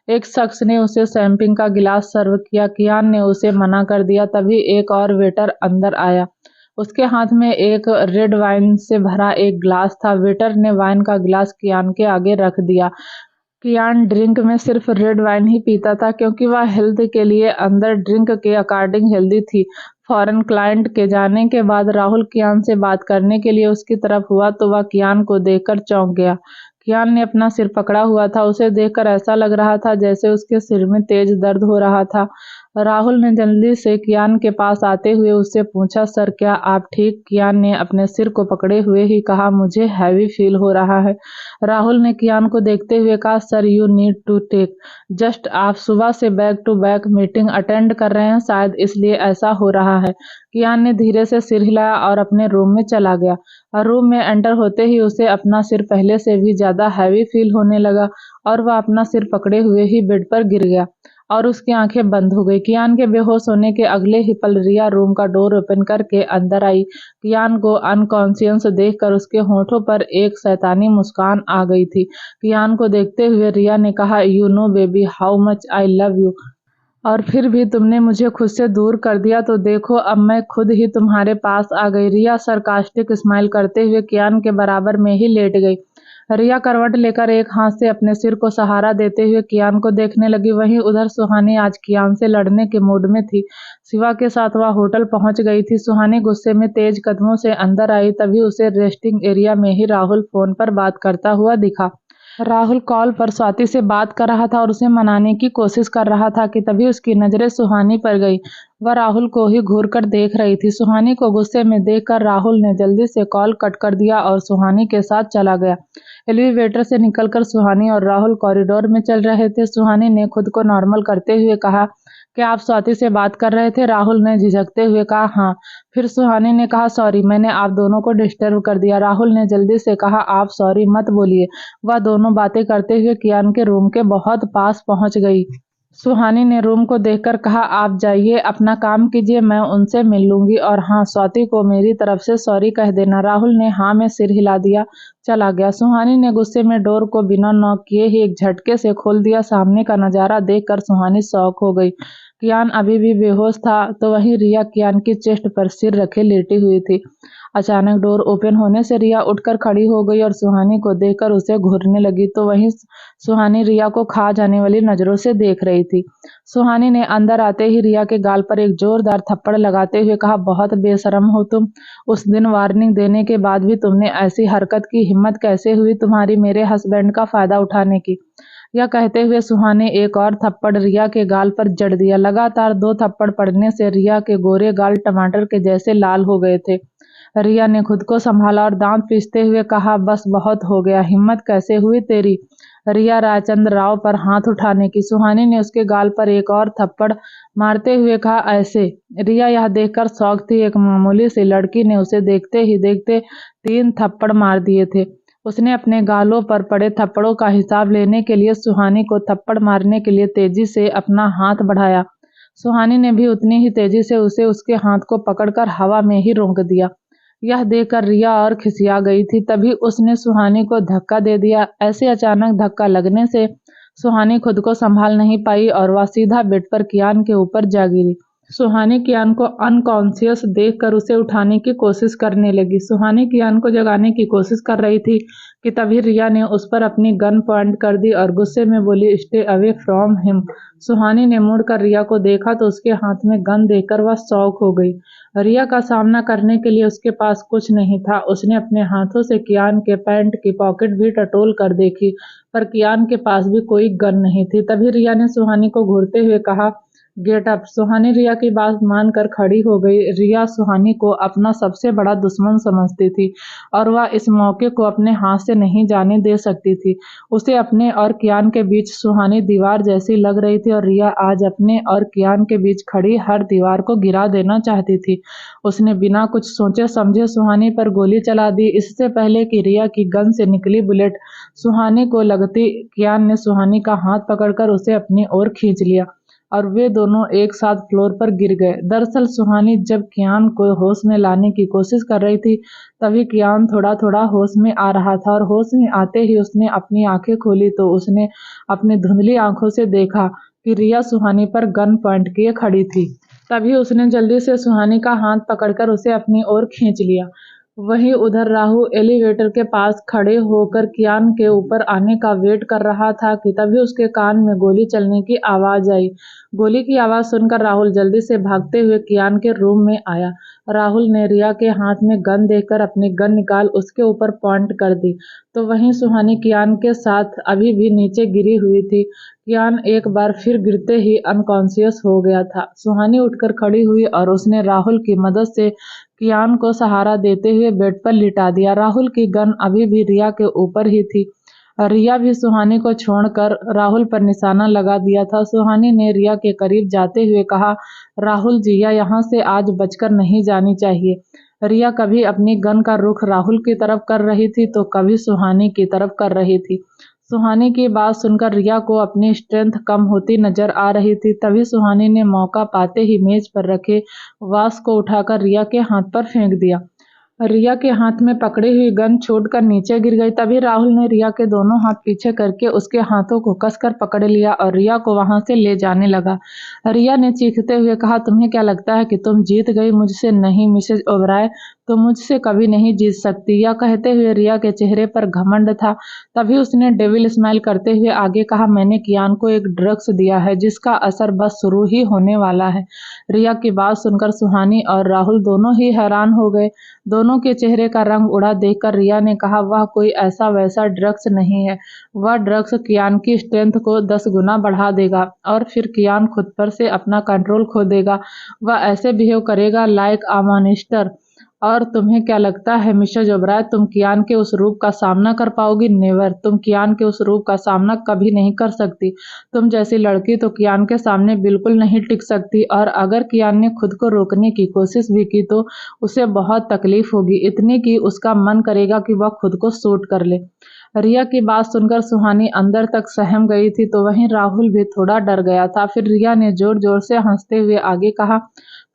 एक शख्स ने उसे शैंपेन का गिलास सर्व किया। कियान ने उसे मना कर दिया। तभी एक और वेटर अंदर आया। उसके हाथ में एक रेड वाइन से भरा एक ग्लास था। वेटर ने वाइन का गिलास कियान के आगे रख दिया। कियान ड्रिंक में सिर्फ रेड वाइन ही पीता था, क्योंकि वह हेल्थ के लिए अंदर ड्रिंक के अकॉर्डिंग हेल्दी थी। फॉरेन क्लाइंट के जाने के बाद राहुल कियान से बात करने के लिए उसकी तरफ हुआ तो वह कियान को देखकर चौंक गया। कियान ने अपना सिर पकड़ा हुआ था। उसे देखकर ऐसा लग रहा था जैसे उसके सिर में तेज दर्द हो रहा था। राहुल ने जल्दी से कियान के पास आते हुए उससे पूछा, सर क्या आप ठीक? कियान ने अपने सिर को पकड़े हुए ही कहा, मुझे हैवी फील हो रहा है। राहुल ने कियान को देखते हुए कहा, sir you need to take just, आप सुबह से back to back meeting attend कर रहे हैं, शायद इसलिए ऐसा हो रहा है। कियान ने धीरे से सिर हिलाया और अपने रूम में चला गया। और रूम में एंटर होते ही उसे अपना सिर पहले से भी ज्यादा हैवी फील होने लगा और वह अपना सिर पकड़े हुए ही बेड पर गिर गया और उसकी आंखें बंद हो गई। कियान के बेहोश होने के अगले ही पल रिया रूम का डोर ओपन करके अंदर आई। कियान को अनकॉन्शियस देखकर उसके होठों पर एक शैतानी मुस्कान आ गई थी। कियान को देखते हुए रिया ने कहा, you know baby how much I love you, और फिर भी तुमने मुझे खुद से दूर कर दिया, तो देखो अब मैं खुद ही तुम्हारे पास आ गई। रिया सरकास्टिक स्माइल करते हुए कियान के बराबर में ही लेट गई। रिया करवट लेकर एक हाथ से अपने सिर को सहारा देते हुए कियान को देखने लगी। वहीं उधर सुहानी आज कियान से लड़ने के मूड में थी। शिवा के साथ वह होटल पहुंच गई थी। सुहानी गुस्से में तेज कदमों से अंदर आई, तभी उसे रेस्टिंग एरिया में ही राहुल फोन पर बात करता हुआ दिखा। राहुल कॉल पर स्वाति से बात कर रहा था और उसे मनाने की कोशिश कर रहा था कि तभी उसकी नजरें सुहानी पर गई। वह राहुल को ही घूर कर देख रही थी। सुहानी को गुस्से में देखकर राहुल ने जल्दी से कॉल कट कर दिया और सुहानी के साथ चला गया। एलिवेटर से निकलकर सुहानी और राहुल कॉरिडोर में चल रहे थे। सुहानी ने खुद को नॉर्मल करते हुए कहा, क्या आप स्वाति से बात कर रहे थे? राहुल ने झिझकते हुए कहा, हाँ। फिर सुहानी ने कहा, सॉरी मैंने आप दोनों को डिस्टर्ब कर दिया। राहुल ने जल्दी से कहा, आप सॉरी मत बोलिए। वह दोनों बातें करते हुए कियान के रूम के बहुत पास पहुंच गई। सुहानी ने रूम को देखकर कहा, आप जाइए अपना काम कीजिए, मैं उनसे मिल लूंगी, और हाँ स्वाति को मेरी तरफ से सॉरी कह देना। राहुल ने हाँ में सिर हिला दिया, चला गया। सुहानी ने गुस्से में डोर को बिना नॉक किए ही एक झटके से खोल दिया। सामने का नजारा देखकर सुहानी शॉक हो गई। कियान अभी भी बेहोश था, तो वहीं रिया कियान की चेस्ट पर सिर रखे लेटी हुई थी। अचानक डोर ओपन होने से रिया उठकर खड़ी हो गई और सुहानी को देखकर उसे घूरने लगी, तो वहीं सुहानी रिया को खा जाने वाली नजरों से देख रही थी। सुहानी ने अंदर आते ही रिया के गाल पर एक जोरदार थप्पड़ लगाते हुए कहा, बहुत बेशरम हो तुम। उस दिन वार्निंग देने के बाद भी तुमने ऐसी हरकत की हिम्मत कैसे हुई तुम्हारी मेरे हस्बैंड का फायदा उठाने की? यह कहते हुए सुहानी ने एक और थप्पड़ रिया के गाल पर जड़ दिया। लगातार 2 थप्पड़ पड़ने से रिया के गोरे गाल टमाटर के जैसे लाल हो गए थे। रिया ने खुद को संभाला और दांत पीसते हुए कहा, बस बहुत हो गया, हिम्मत कैसे हुई तेरी रिया रायचंद्र राव पर हाथ उठाने की? सुहानी ने उसके गाल पर एक और थप्पड़ मारते हुए कहा, ऐसे? रिया यह देखकर शॉक थी। एक मामूली सी लड़की ने उसे देखते ही देखते 3 थप्पड़ मार दिए थे। उसने अपने गालों पर पड़े थप्पड़ों का हिसाब लेने के लिए सुहानी को थप्पड़ मारने के लिए तेजी से अपना हाथ बढ़ाया। सुहानी ने भी उतनी ही तेजी से उसे उसके हाथ को पकड़कर हवा में ही रोक दिया। यह देखकर रिया और खिसिया गई थी। तभी उसने सुहानी को धक्का दे दिया। ऐसे अचानक धक्का लगने से सुहानी खुद को संभाल नहीं पाई और वह सीधा बेड पर कियान के ऊपर जा गिरी। सुहानी कियान को अनकॉन्शियस देखकर उसे उठाने की कोशिश करने लगी। सुहानी कियान को जगाने की कोशिश कर रही थी कि तभी रिया ने उस पर अपनी गन पॉइंट कर दी और गुस्से में बोली, स्टे अवे फ्रॉम हिम। सुहानी ने मुड़कर रिया को देखा तो उसके हाथ में गन देखकर वह शॉक हो गई। रिया का सामना करने के लिए उसके पास कुछ नहीं था। उसने अपने हाथों से कियान के पैंट की पॉकेट भी टटोल कर देखी, पर कियान के पास भी कोई गन नहीं थी। तभी रिया ने सुहानी को घूरते हुए कहा, गेट अप। सुहानी रिया की बात मानकर खड़ी हो गई। रिया सुहानी को अपना सबसे बड़ा दुश्मन समझती थी और वह इस मौके को अपने हाथ से नहीं जाने दे सकती थी। उसे अपने और कियान के बीच सुहानी दीवार जैसी लग रही थी और रिया आज अपने और कियान के बीच खड़ी हर दीवार को गिरा देना चाहती थी। उसने बिना कुछ सोचे समझे सुहानी पर गोली चला दी। इससे पहले कि रिया की गन से निकली बुलेट सुहानी को लगती, कियान ने सुहानी का हाथ पकड़कर उसे अपनी ओर खींच लिया और वे दोनों एक साथ फ्लोर पर गिर गए। दरअसल सुहानी जब कियान को होश में लाने की कोशिश कर रही थी, तभी कियान थोड़ा थोड़ा होश में आ रहा था और होश में आते ही उसने अपनी आंखें खोली तो उसने अपनी धुंधली आंखों से देखा कि रिया सुहानी पर गन पॉइंट किए खड़ी थी। तभी उसने जल्दी से सुहानी का हाथ पकड़कर उसे अपनी ओर खींच लिया। वहीं उधर राहु एलिवेटर के पास खड़े होकर कियान के ऊपर आने का वेट कर रहा था कि तभी उसके कान में गोली चलने की आवाज आई। गोली की आवाज सुनकर राहुल जल्दी से भागते हुए कियान के रूम में आया। राहुल ने रिया के हाथ में गन देखकर अपनी गन निकाल उसके ऊपर पॉइंट कर दी। तो वहीं सुहानी कियान के साथ अभी भी नीचे गिरी हुई थी। कियान एक बार फिर गिरते ही अनकॉन्शियस हो गया था। सुहानी उठकर खड़ी हुई और उसने राहुल की मदद से कियान को सहारा देते हुए बेड पर लिटा दिया। राहुल की गन अभी भी रिया के ऊपर ही थी। रिया भी सुहानी को छोड़कर राहुल पर निशाना लगा दिया था। सुहानी ने रिया के करीब जाते हुए कहा, राहुल जी, या यहाँ से आज बचकर नहीं जानी चाहिए। रिया कभी अपनी गन का रुख राहुल की तरफ कर रही थी तो कभी सुहानी की तरफ कर रही थी। सुहानी की बात सुनकर रिया को अपनी स्ट्रेंथ कम होती नजर आ रही थी। तभी सुहानी ने मौका पाते ही मेज पर रखे वास को उठाकर रिया के हाथ पर फेंक दिया। रिया के हाथ में पकड़ी हुई गन छूटकर नीचे गिर गई। तभी राहुल ने रिया के दोनों हाथ पीछे करके उसके हाथों को कसकर पकड़ लिया और रिया को वहां से ले जाने लगा। रिया ने चीखते हुए कहा, तुम्हें क्या लगता है कि तुम जीत गई? मुझसे नहीं मिसेज ओबराय, तुम मुझसे कभी नहीं जीत सकती। यह कहते हुए रिया के चेहरे पर घमंड था। तभी उसने डेविल स्माइल करते हुए आगे कहा, मैंने कियान को एक ड्रग्स दिया है जिसका असर बस शुरू ही होने वाला है। रिया की बात सुनकर सुहानी और राहुल दोनों ही हैरान हो गए। दोनों के चेहरे का रंग उड़ा देखकर रिया ने कहा, वह कोई ऐसा वैसा ड्रग्स नहीं है। वह ड्रग्स कियान की स्ट्रेंथ को 10 गुना बढ़ा देगा और फिर कियान खुद पर से अपना कंट्रोल खो देगा। वह ऐसे बिहेव करेगा लाइक अ मॉन्स्टर। और तुम्हें क्या लगता है मिसेज ओबराय, तुम कियान के उस रूप का सामना कर पाओगी? नेवर। तुम कियान के उस रूप का सामना कभी नहीं कर सकती। तुम जैसी लड़की तो कियान के सामने बिल्कुल नहीं टिक सकती, और अगर कियान ने खुद को रोकने की कोशिश भी की तो उसे बहुत तकलीफ होगी, इतनी कि उसका मन करेगा कि वह खुद को शूट कर ले। रिया की बात सुनकर सुहानी अंदर तक सहम गई थी तो वहीं राहुल भी थोड़ा डर गया था। फिर रिया ने जोर जोर से हंसते हुए आगे कहा,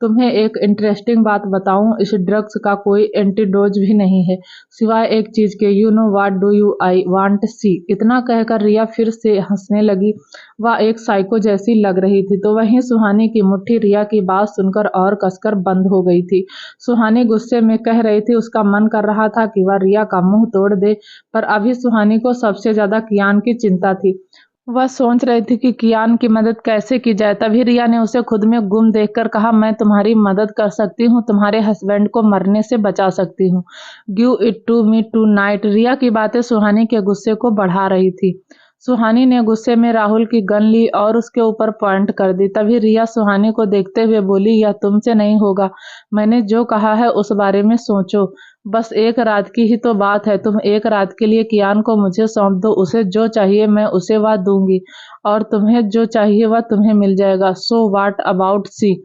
तुम्हें एक इंटरेस्टिंग बात बताऊं, इस ड्रग्स का कोई एंटीडोज भी नहीं है सिवाय एक चीज के, you know what do you I want see. इतना कहकर रिया फिर से हंसने लगी। वह एक साइको जैसी लग रही थी। तो वहीं सुहानी की मुट्ठी रिया की बात सुनकर और कसकर बंद हो गई थी। सुहानी गुस्से में कह रही थी, उसका मन कर रहा था कि वह रिया का मुंह तोड़ दे, पर अभी सुहानी को सबसे ज्यादा कियान की चिंता थी। वह सोच रही थी कि कियान की मदद कैसे की जाए। तभी रिया ने उसे खुद में गुम देखकर कहा, मैं तुम्हारी मदद कर सकती हूँ, तुम्हारे हस्बैंड को मरने से बचा सकती हूँ। Give it to me tonight. Riya की बातें सुहानी के गुस्से को बढ़ा रही थी। सुहानी ने गुस्से में राहुल की गन ली और उसके ऊपर पॉइंट कर दी। तभी रिया सुहानी को देखते हुए बोली, यह तुमसे नहीं होगा। मैंने जो कहा है उस बारे में सोचो। बस एक रात की ही तो बात है। तुम एक रात के लिए कियान को मुझे सौंप दो, उसे जो चाहिए मैं उसे वह दूंगी और तुम्हें जो चाहिए वह तुम्हें मिल जाएगा। So what about C.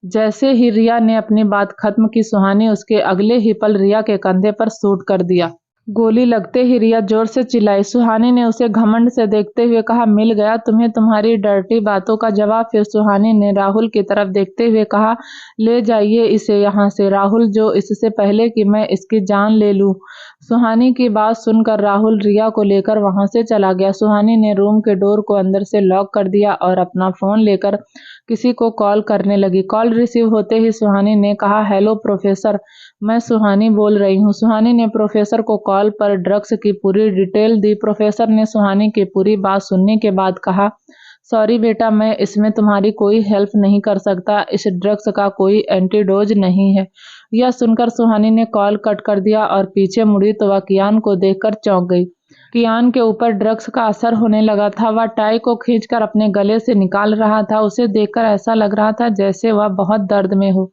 जैसे ही रिया ने अपनी बात खत्म की, सुहानी उसके अगले ही पल रिया के कंधे पर शूट कर दिया। गोली लगते ही रिया जोर से चिल्लाई। सुहानी ने उसे घमंड से देखते हुए कहा, मिल गया तुम्हें तुम्हारी डर्टी बातों का जवाब। फिर सुहानी ने राहुल की तरफ देखते हुए कहा, ले जाइए इसे यहाँ से राहुल, जो इससे पहले कि मैं इसकी जान ले लूं। सुहानी की बात सुनकर राहुल रिया को लेकर वहां से चला गया। सुहानी ने रूम के डोर को अंदर से लॉक कर दिया और अपना फोन लेकर किसी को कॉल करने लगी। कॉल रिसीव होते ही सुहानी ने कहा, हेलो प्रोफेसर, मैं सुहानी बोल रही हूँ। सुहानी ने प्रोफेसर को कॉल पर ड्रग्स की पूरी डिटेल दी। प्रोफेसर ने सुहानी की पूरी बात सुनने के बाद कहा, सॉरी बेटा, मैं इसमें तुम्हारी कोई हेल्प नहीं कर सकता। इस ड्रग्स का कोई एंटीडोज नहीं है। यह सुनकर सुहानी ने कॉल कट कर दिया और पीछे मुड़ी तो वह कियान को देखकर चौंक गई। कियान के ऊपर ड्रग्स का असर होने लगा था। वह टाई को खींचकर अपने गले से निकाल रहा था। उसे देखकर ऐसा लग रहा था जैसे वह बहुत दर्द में हो।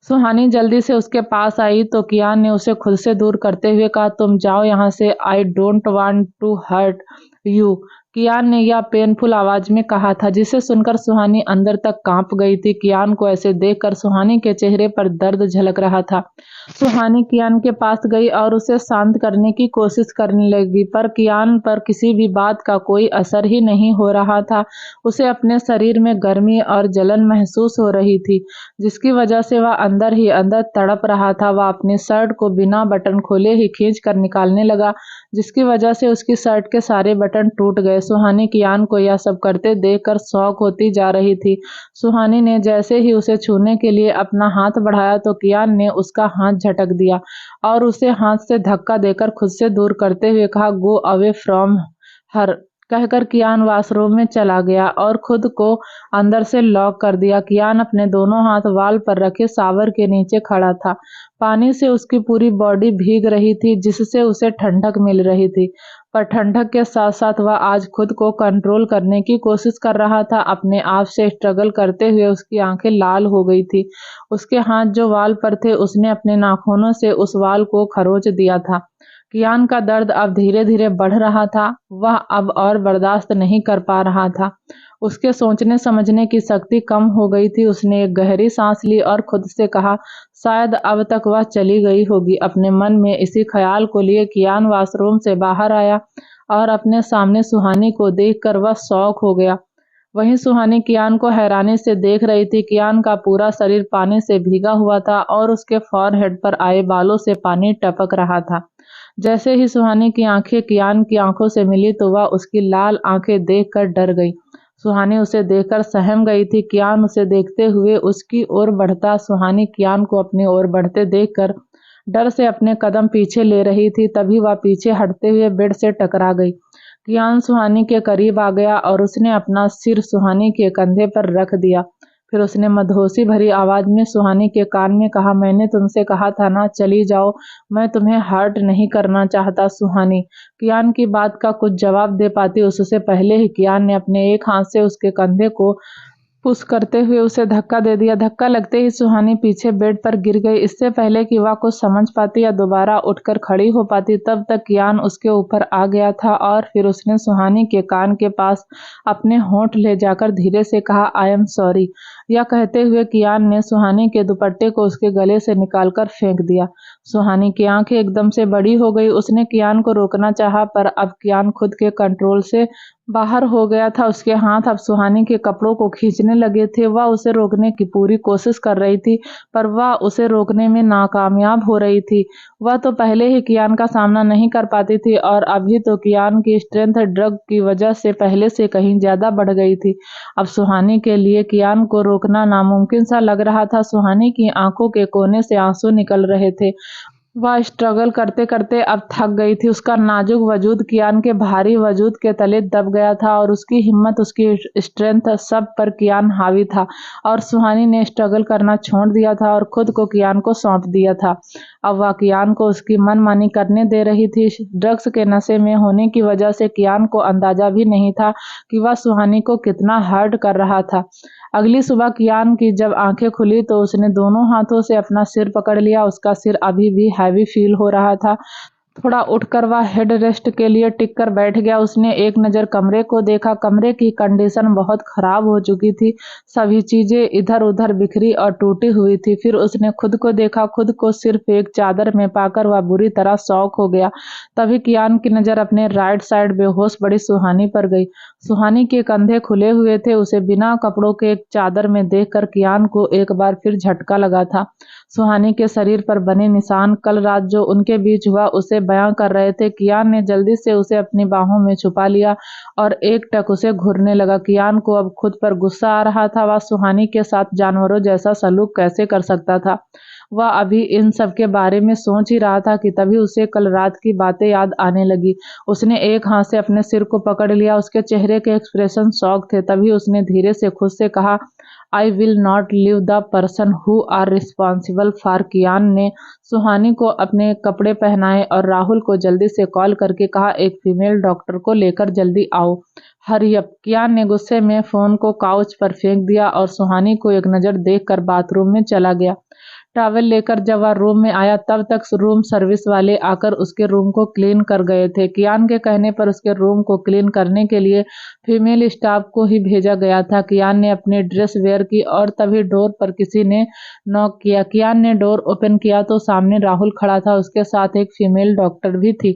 सुहानी जल्दी से उसके पास आई तो कियान ने उसे खुद से दूर करते हुए कहा, तुम जाओ यहाँ से, I don't want to hurt you. Kiyan ने यह पेनफुल आवाज में कहा था जिसे सुनकर सुहानी अंदर तक कांप गई थी। कियान को ऐसे देखकर सुहानी के चेहरे पर दर्द झलक रहा था। सुहानी कियान के पास गई और उसे शांत करने की कोशिश करने लगी, पर कियान पर किसी भी बात का कोई असर ही नहीं हो रहा था। उसे अपने शरीर में गर्मी और जलन महसूस हो रही थी, जिसकी वजह से वह अंदर ही अंदर तड़प रहा था। वह अपनी शर्ट को बिना बटन खोले ही खींच कर निकालने लगा, जिसकी वजह से उसकी शर्ट के सारे बटन टूट गए। सुहानी कियान को यह सब करते देखकर शॉक होती जा रही थी। सुहानी ने जैसे ही उसे छूने के लिए अपना हाथ बढ़ाया तो कियान ने उसका हाथ झटक दिया और उसे हाथ से धक्का देकर खुद से दूर करते हुए कहा, गो अवे फ्रॉम हर। कहकर कियान वॉशरूम में चला गया और खुद को अंदर से लॉक कर दिया। कियान अपने दोनों हाथ वाल पर रखे शावर के नीचे खड़ा था। पानी से उसकी पूरी बॉडी भीग रही थी, जिससे उसे ठंडक मिल रही थी, पर ठंडक के साथ साथ वह आज खुद को कंट्रोल करने की कोशिश कर रहा था। अपने आप से स्ट्रगल करते हुए उसकी आंखें लाल हो गई थी। उसके हाथ जो वाल पर थे, उसने अपने नाखूनों से उस वाल को खरोच दिया था। कियान का दर्द अब धीरे धीरे बढ़ रहा था। वह अब और बर्दाश्त नहीं कर पा रहा था। उसके सोचने समझने की शक्ति कम हो गई थी। उसने एक गहरी सांस ली और खुद से कहा, शायद अब तक वह चली गई होगी। अपने मन में इसी ख्याल को लिए कियान वॉशरूम से बाहर आया और अपने सामने सुहानी को देखकर वह शॉक हो गया। वहीं सुहानी कियान को हैरानी से देख रही थी। कियान का पूरा शरीर पानी से भीगा हुआ था और उसके फॉरहेड पर आए बालों से पानी टपक रहा था। जैसे ही सुहानी की आंखें कियान की आंखों से मिली तो वह उसकी लाल आंखें देखकर डर गई। सुहानी उसे देखकर सहम गई थी। कियान उसे देखते हुए उसकी ओर बढ़ता, सुहानी कियान को अपनी ओर बढ़ते देखकर डर से अपने कदम पीछे ले रही थी। तभी वह पीछे हटते हुए बेड से टकरा गई। कियान सुहानी के करीब आ गया और उसने अपना सिर सुहानी के कंधे पर रख दिया। फिर उसने मदहोशी भरी आवाज में सुहानी के कान में कहा, मैंने तुमसे कहा था ना, चली जाओ, मैं तुम्हें हर्ट नहीं करना चाहता। सुहानी कियान की बात का कुछ जवाब दे पाती उससे पहले ही कियान ने अपने एक हाथ से उसके कंधे को पुश करते हुए उसे धक्का दे दिया। धक्का लगते ही सुहानी पीछे बेड पर गिर गई। इससे पहले कि वह कुछ समझ पाती या दोबारा उठकर खड़ी हो पाती, तब तक कियान उसके ऊपर आ गया था और फिर उसने सुहानी के कान के पास अपने होंठ ले जाकर धीरे से कहा, आई एम सॉरी। यह कहते हुए कियान ने सुहानी के दुपट्टे को उसके गले से निकालकर फेंक दिया। सुहानी की आंखें एकदम से बड़ी हो गई। उसने कियान को रोकना चाहा, पर अब कियान खुद के कंट्रोल से बाहर हो गया था। उसके हाथ अब सुहानी के कपड़ों को खींचने लगे थे। वह उसे रोकने की पूरी कोशिश कर रही थी, पर वह उसे रोकने में नाकामयाब हो रही थी। वह तो पहले ही कियान का सामना नहीं कर पाती थी और अभी तो कियान की स्ट्रेंथ ड्रग की वजह से पहले से कहीं ज्यादा बढ़ गई थी। अब सुहानी के लिए कियान को रोकना नामुमकिन सा लग रहा था। सुहानी की आंखों के कोने से आंसू निकल रहे थे। वह स्ट्रगल करते करते अब थक गई थी। उसका नाजुक वजूद कियान के भारी वजूद के तले दब गया था और उसकी हिम्मत, उसकी स्ट्रेंथ, सब पर कियान हावी था। और सुहानी ने स्ट्रगल करना छोड़ दिया था और खुद को कियान को सौंप दिया था। अब वह कियान को उसकी मनमानी करने दे रही थी। ड्रग्स के नशे में होने की वजह से कियान को अंदाजा भी नहीं था कि वह सुहानी को कितना हर्ट कर रहा था। अगली सुबह कियान की जब आंखें खुली तो उसने दोनों हाथों से अपना सिर पकड़ लिया। उसका सिर अभी भी हैवी फील हो रहा था। थोड़ा उठकर वह हेड रेस्ट के लिए टिक कर बैठ गया। उसने एक नज़र कमरे को देखा। कमरे की कंडीशन बहुत खराब हो चुकी थी। सभी चीजें इधर उधर बिखरी और टूटी हुई थी। फिर उसने खुद को देखा। खुद को सिर्फ एक चादर में पाकर वह बुरी तरह शॉक हो गया। तभी कियान की नजर अपने राइट साइड बेहोश बड़ी सुहानी पर गई। सुहानी के कंधे खुले हुए थे। उसे बिना कपड़ों के एक चादर में देखकर कियान को एक बार फिर झटका लगा था। सुहानी के शरीर पर बने निशान कल रात जो उनके बीच हुआ उसे बयां कर रहे थे। कियान ने जल्दी से उसे अपनी बाहों में छुपा लिया और एकटक उसे घूरने लगा। कियान को अब खुद पर गुस्सा आ रहा था। वह सुहानी के साथ जानवरों जैसा सलूक कैसे कर सकता था। वह अभी इन सब के बारे में सोच ही रहा था कि तभी उसे कल रात की बातें याद आने लगी। उसने एक हाथ से अपने सिर को पकड़ लिया। उसके चेहरे के एक्सप्रेशन शॉक थे। तभी उसने धीरे से खुद से कहा, I will not leave the person who are responsible for. Kiyan ने सुहानी को अपने कपड़े पहनाए और राहुल को जल्दी से कॉल करके कहा, एक फीमेल डॉक्टर को लेकर जल्दी आओ, हरी अप। कियान ने गुस्से में फोन को काउच पर फेंक दिया और सुहानी को एक नजर देखकर बाथरूम में चला गया। टॉवल लेकर जब वह रूम में आया तब तक रूम सर्विस वाले आकर उसके रूम को क्लीन कर गए थे। कियान के कहने पर उसके रूम को क्लीन करने के लिए फीमेल स्टाफ को ही भेजा गया था। कियान ने अपनी ड्रेस वेयर की और तभी डोर पर किसी ने नॉक किया। कियान ने डोर ओपन किया तो सामने राहुल खड़ा था। उसके साथ एक फीमेल डॉक्टर भी थी।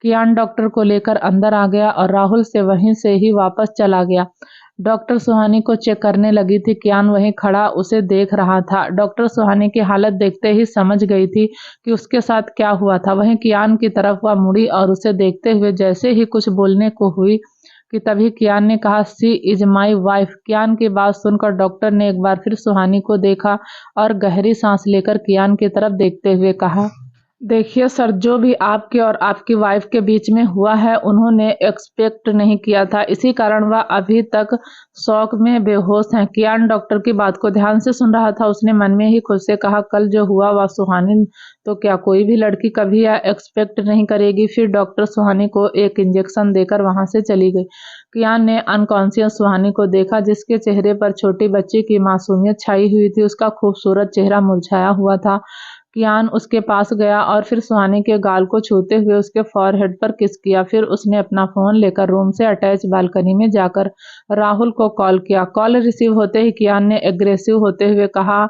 कियान डॉक्टर को लेकर अंदर आ गया और राहुल से वहीं से ही वापस चला गया। डॉक्टर सुहानी को चेक करने लगी थी। कियान वहीं खड़ा उसे देख रहा था। डॉक्टर सुहानी की हालत देखते ही समझ गई थी कि उसके साथ क्या हुआ था। वहीं कियान की तरफ वह मुड़ी और उसे देखते हुए जैसे ही कुछ बोलने को हुई कि तभी कियान ने कहा, सी इज माई वाइफ। कियान की बात सुनकर डॉक्टर ने एक बार फिर सुहानी को देखा और गहरी सांस लेकर कियान की तरफ देखते हुए कहा, देखिए सर, जो भी आपके और आपकी वाइफ के बीच में हुआ है, उन्होंने एक्सपेक्ट नहीं किया था। इसी कारण वह अभी तक शॉक में बेहोश हैं। कियान डॉक्टर की बात को ध्यान से सुन रहा था। उसने मन में ही खुद से कहा, कल जो हुआ वह सुहानी तो क्या कोई भी लड़की कभी यह एक्सपेक्ट नहीं करेगी। फिर डॉक्टर सुहानी को एक इंजेक्शन देकर वहां से चली गई। कियान ने अनकॉन्शियस सुहानी को देखा, जिसके चेहरे पर छोटी बच्ची की मासूमियत छाई हुई थी। उसका खूबसूरत चेहरा मुरझाया हुआ था। कियान उसके पास गया और फिर सुहानी के गाल को छूते हुए उसके फॉरहेड पर किस किया। फिर उसने अपना फोन लेकर रूम से अटैच बालकनी में जाकर राहुल को कॉल किया। कॉल रिसीव होते ही कियान ने एग्रेसिव होते हुए कहा,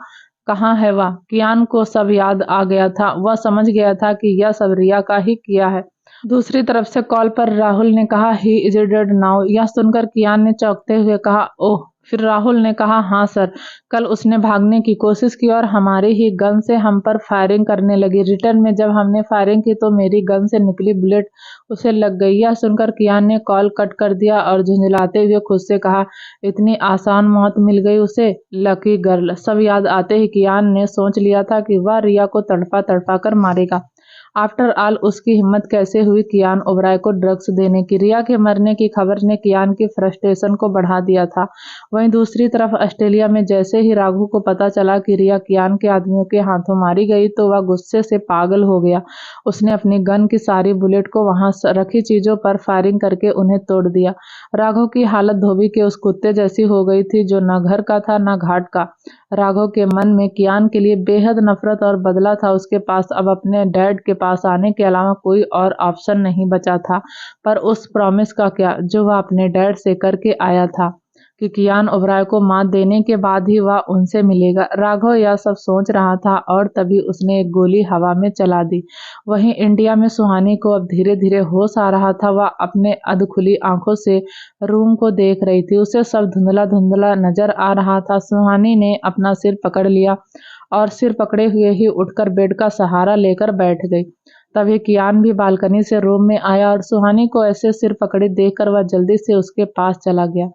कहाँ है वह। कियान को सब याद आ गया था। वह समझ गया था कि यह सब रिया का ही किया है। दूसरी तरफ से कॉल पर राहुल ने कहा, ही इज डेड नाउ। यह सुनकर कियान ने चौंकते हुए कहा, ओह। फिर राहुल ने कहा, हाँ सर, कल उसने भागने की कोशिश की और हमारी ही गन से हम पर फायरिंग करने लगी। रिटर्न में जब हमने फायरिंग की तो मेरी गन से निकली बुलेट उसे लग गई। यह सुनकर कियान ने कॉल कट कर दिया और झुंझलाते हुए खुद से कहा, इतनी आसान मौत मिल गई उसे, लकी गर्ल। सब याद आते ही कियान ने सोच लिया था कि वह रिया को तड़पा तड़पा कर मारेगा। आफ्टर ऑल उसकी हिम्मत कैसे हुई कियान ओबराय को ड्रग्स देने की। रिया के मरने की खबर ने कियान की फ्रस्ट्रेशन को बढ़ा दिया था। वहीं दूसरी तरफ ऑस्ट्रेलिया में जैसे ही राघु को पता चला कि रिया कियान के आदमियों के हाथों मारी गई तो वह गुस्से से पागल हो गया। उसने अपनी गन की सारी बुलेट को वहां रखी चीजों पर फायरिंग करके उन्हें तोड़ दिया। राघव की हालत धोबी के उस कुत्ते जैसी हो गई थी जो न घर का था न घाट का। राघव के मन में कियान के लिए बेहद नफरत और बदला था। उसके पास अब अपने डैड के पास आने के अलावा कोई और ऑप्शन नहीं बचा था। पर उस प्रॉमिस का क्या जो वह अपने डैड से करके आया था कि कियान ओबराय को मात देने के बाद ही वह उनसे मिलेगा। राघव यह सब सोच रहा था और तभी उसने एक गोली हवा में चला दी। वहीं इंडिया में सुहानी को अब धीरे धीरे होश आ रहा था। वह अपने अधखुली आंखों से रूम को देख रही थी। उसे सब धुंधला धुंधला नजर आ रहा था। सुहानी ने अपना सिर पकड़ लिया और सिर पकड़े हुए ही उठकर बेड का सहारा लेकर बैठ गई। तभी कियान भी बालकनी से रूम में आया और सुहानी को ऐसे सिर पकड़े देखकर वह जल्दी से उसके पास चला गया।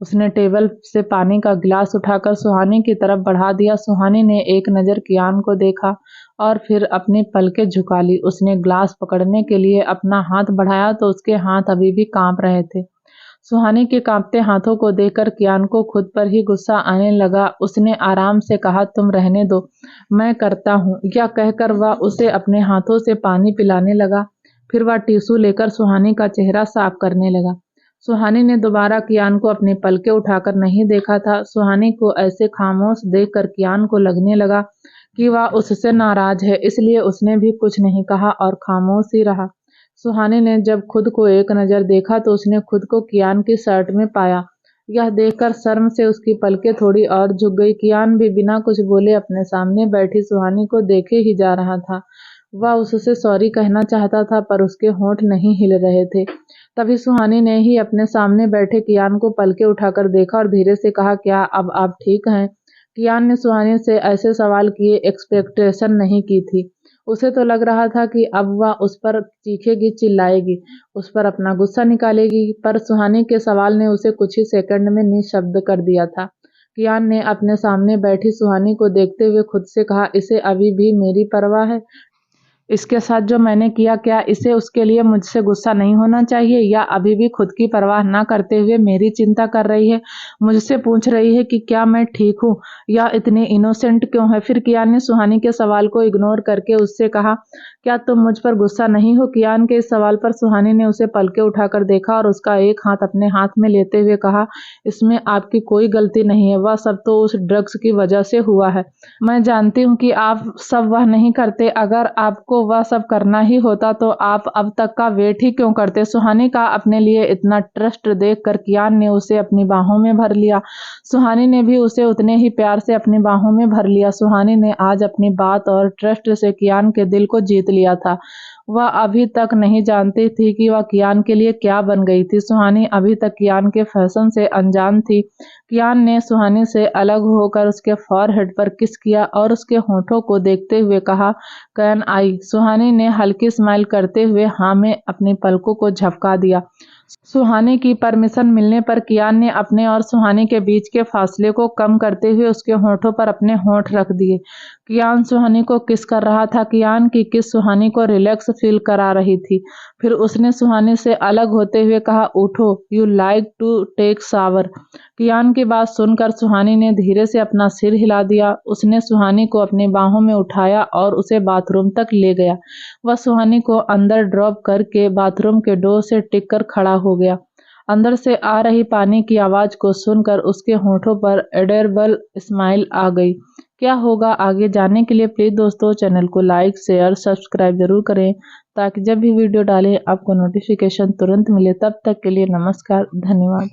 उसने टेबल से पानी का गिलास उठाकर सुहानी की तरफ बढ़ा दिया। सुहानी ने एक नज़र कियान को देखा और फिर अपनी पलकें झुका ली। उसने ग्लास पकड़ने के लिए अपना हाथ बढ़ाया तो उसके हाथ अभी भी कांप रहे थे। सुहानी के कांपते हाथों को देखकर कियान को खुद पर ही गुस्सा आने लगा। उसने आराम से कहा, तुम रहने दो, मैं करता हूँ। यह कहकर वह उसे अपने हाथों से पानी पिलाने लगा। फिर वह टिश्यू लेकर सुहानी का चेहरा साफ करने लगा। सुहानी ने दोबारा कियान को अपनी पलकें उठाकर नहीं देखा था। सुहानी को ऐसे खामोश देखकर कियान को लगने लगा कि वह उससे नाराज है, इसलिए उसने भी कुछ नहीं कहा और खामोश ही रहा। सुहानी ने जब खुद को एक नज़र देखा तो उसने खुद को कियान की शर्ट में पाया। यह देखकर शर्म से उसकी पलकें थोड़ी और झुक गई। कियान भी बिना कुछ बोले अपने सामने बैठी सुहानी को देखे ही जा रहा था। वह उससे सॉरी कहना चाहता था पर उसके होंठ नहीं हिल रहे थे। तभी सुहानी ने ही अपने सामने बैठे कियान को पलके उठाकर देखा और धीरे से कहा, क्या अब आप ठीक हैं? कियान ने सुहानी से ऐसे सवाल किए एक्सपेक्टेशन नहीं की थी। उसे तो लग रहा था कि अब वह उस पर चीखेगी, चिल्लाएगी, उस पर अपना गुस्सा निकालेगी, पर सुहानी के सवाल ने उसे कुछ ही सेकंड में निशब्द कर दिया था। कियान ने अपने सामने बैठी सुहानी को देखते हुए खुद से कहा, इसे अभी भी मेरी परवाह है? इसके साथ जो मैंने किया, क्या इसे उसके लिए मुझसे गुस्सा नहीं होना चाहिए, या अभी भी खुद की परवाह ना करते हुए मेरी चिंता कर रही है? मुझसे पूछ रही है कि क्या मैं ठीक हूँ या इतनी इनोसेंट क्यों है? फिर कियान ने सुहानी के सवाल को इग्नोर करके उससे कहा, क्या तुम मुझ पर गुस्सा नहीं हो? कियान के इस सवाल पर सुहानी ने उसे पलके उठाकर देखा और उसका एक हाथ अपने हाथ में लेते हुए कहा, इसमें आपकी कोई गलती नहीं है, वह सब तो उस ड्रग्स की वजह से हुआ है। मैं जानती हूँ कि आप सब वह नहीं करते। अगर आपको वह सब करना ही होता तो आप अब तक का वेट ही क्यों करते? सुहानी का अपने लिए इतना ट्रस्ट देखकर कियान ने उसे अपनी बाहों में भर लिया। सुहानी ने भी उसे उतने ही प्यार से अपनी बाहों में भर लिया। सुहानी ने आज अपनी बात और ट्रस्ट से कियान के दिल को जीत लिया था। वह अभी तक नहीं जानती थी कि वह कियान के लिए क्या बन गई थी। सुहानी अभी तक कियान के फैशन से अनजान थी। कियान ने सुहानी से अलग होकर उसके फॉरहेड पर किस किया और उसके होठों को देखते हुए कहा, कैन आई? सुहानी ने हल्की स्माइल करते हुए हाँ में अपनी पलकों को झपका दिया। सुहानी की परमिशन मिलने पर कियान ने अपने और सुहानी के बीच के फासले को कम करते हुए उसके होठों पर अपने होठ रख दिए। कियान सुहानी को किस कर रहा था। कियान की किस सुहानी को रिलैक्स फील करा रही थी। फिर उसने सुहानी से अलग होते हुए कहा, उठो, you like to take shower. Kiyan की बात सुनकर सुहानी ने धीरे से अपना सिर हिला दिया। उसने सुहानी को अपनी बाहों में उठाया और उसे बाथरूम तक ले गया। वह सुहानी को अंदर ड्रॉप करके बाथरूम के डोर से टिक कर खड़ा हो गया। अंदर से आ रही पानी की आवाज को सुनकर उसके होठों पर एडोरेबल स्माइल आ गई। क्या होगा आगे जानने के लिए प्लीज दोस्तों चैनल को लाइक शेयर सब्सक्राइब जरूर करें, ताकि जब भी वीडियो डालें आपको नोटिफिकेशन तुरंत मिले। तब तक के लिए नमस्कार, धन्यवाद।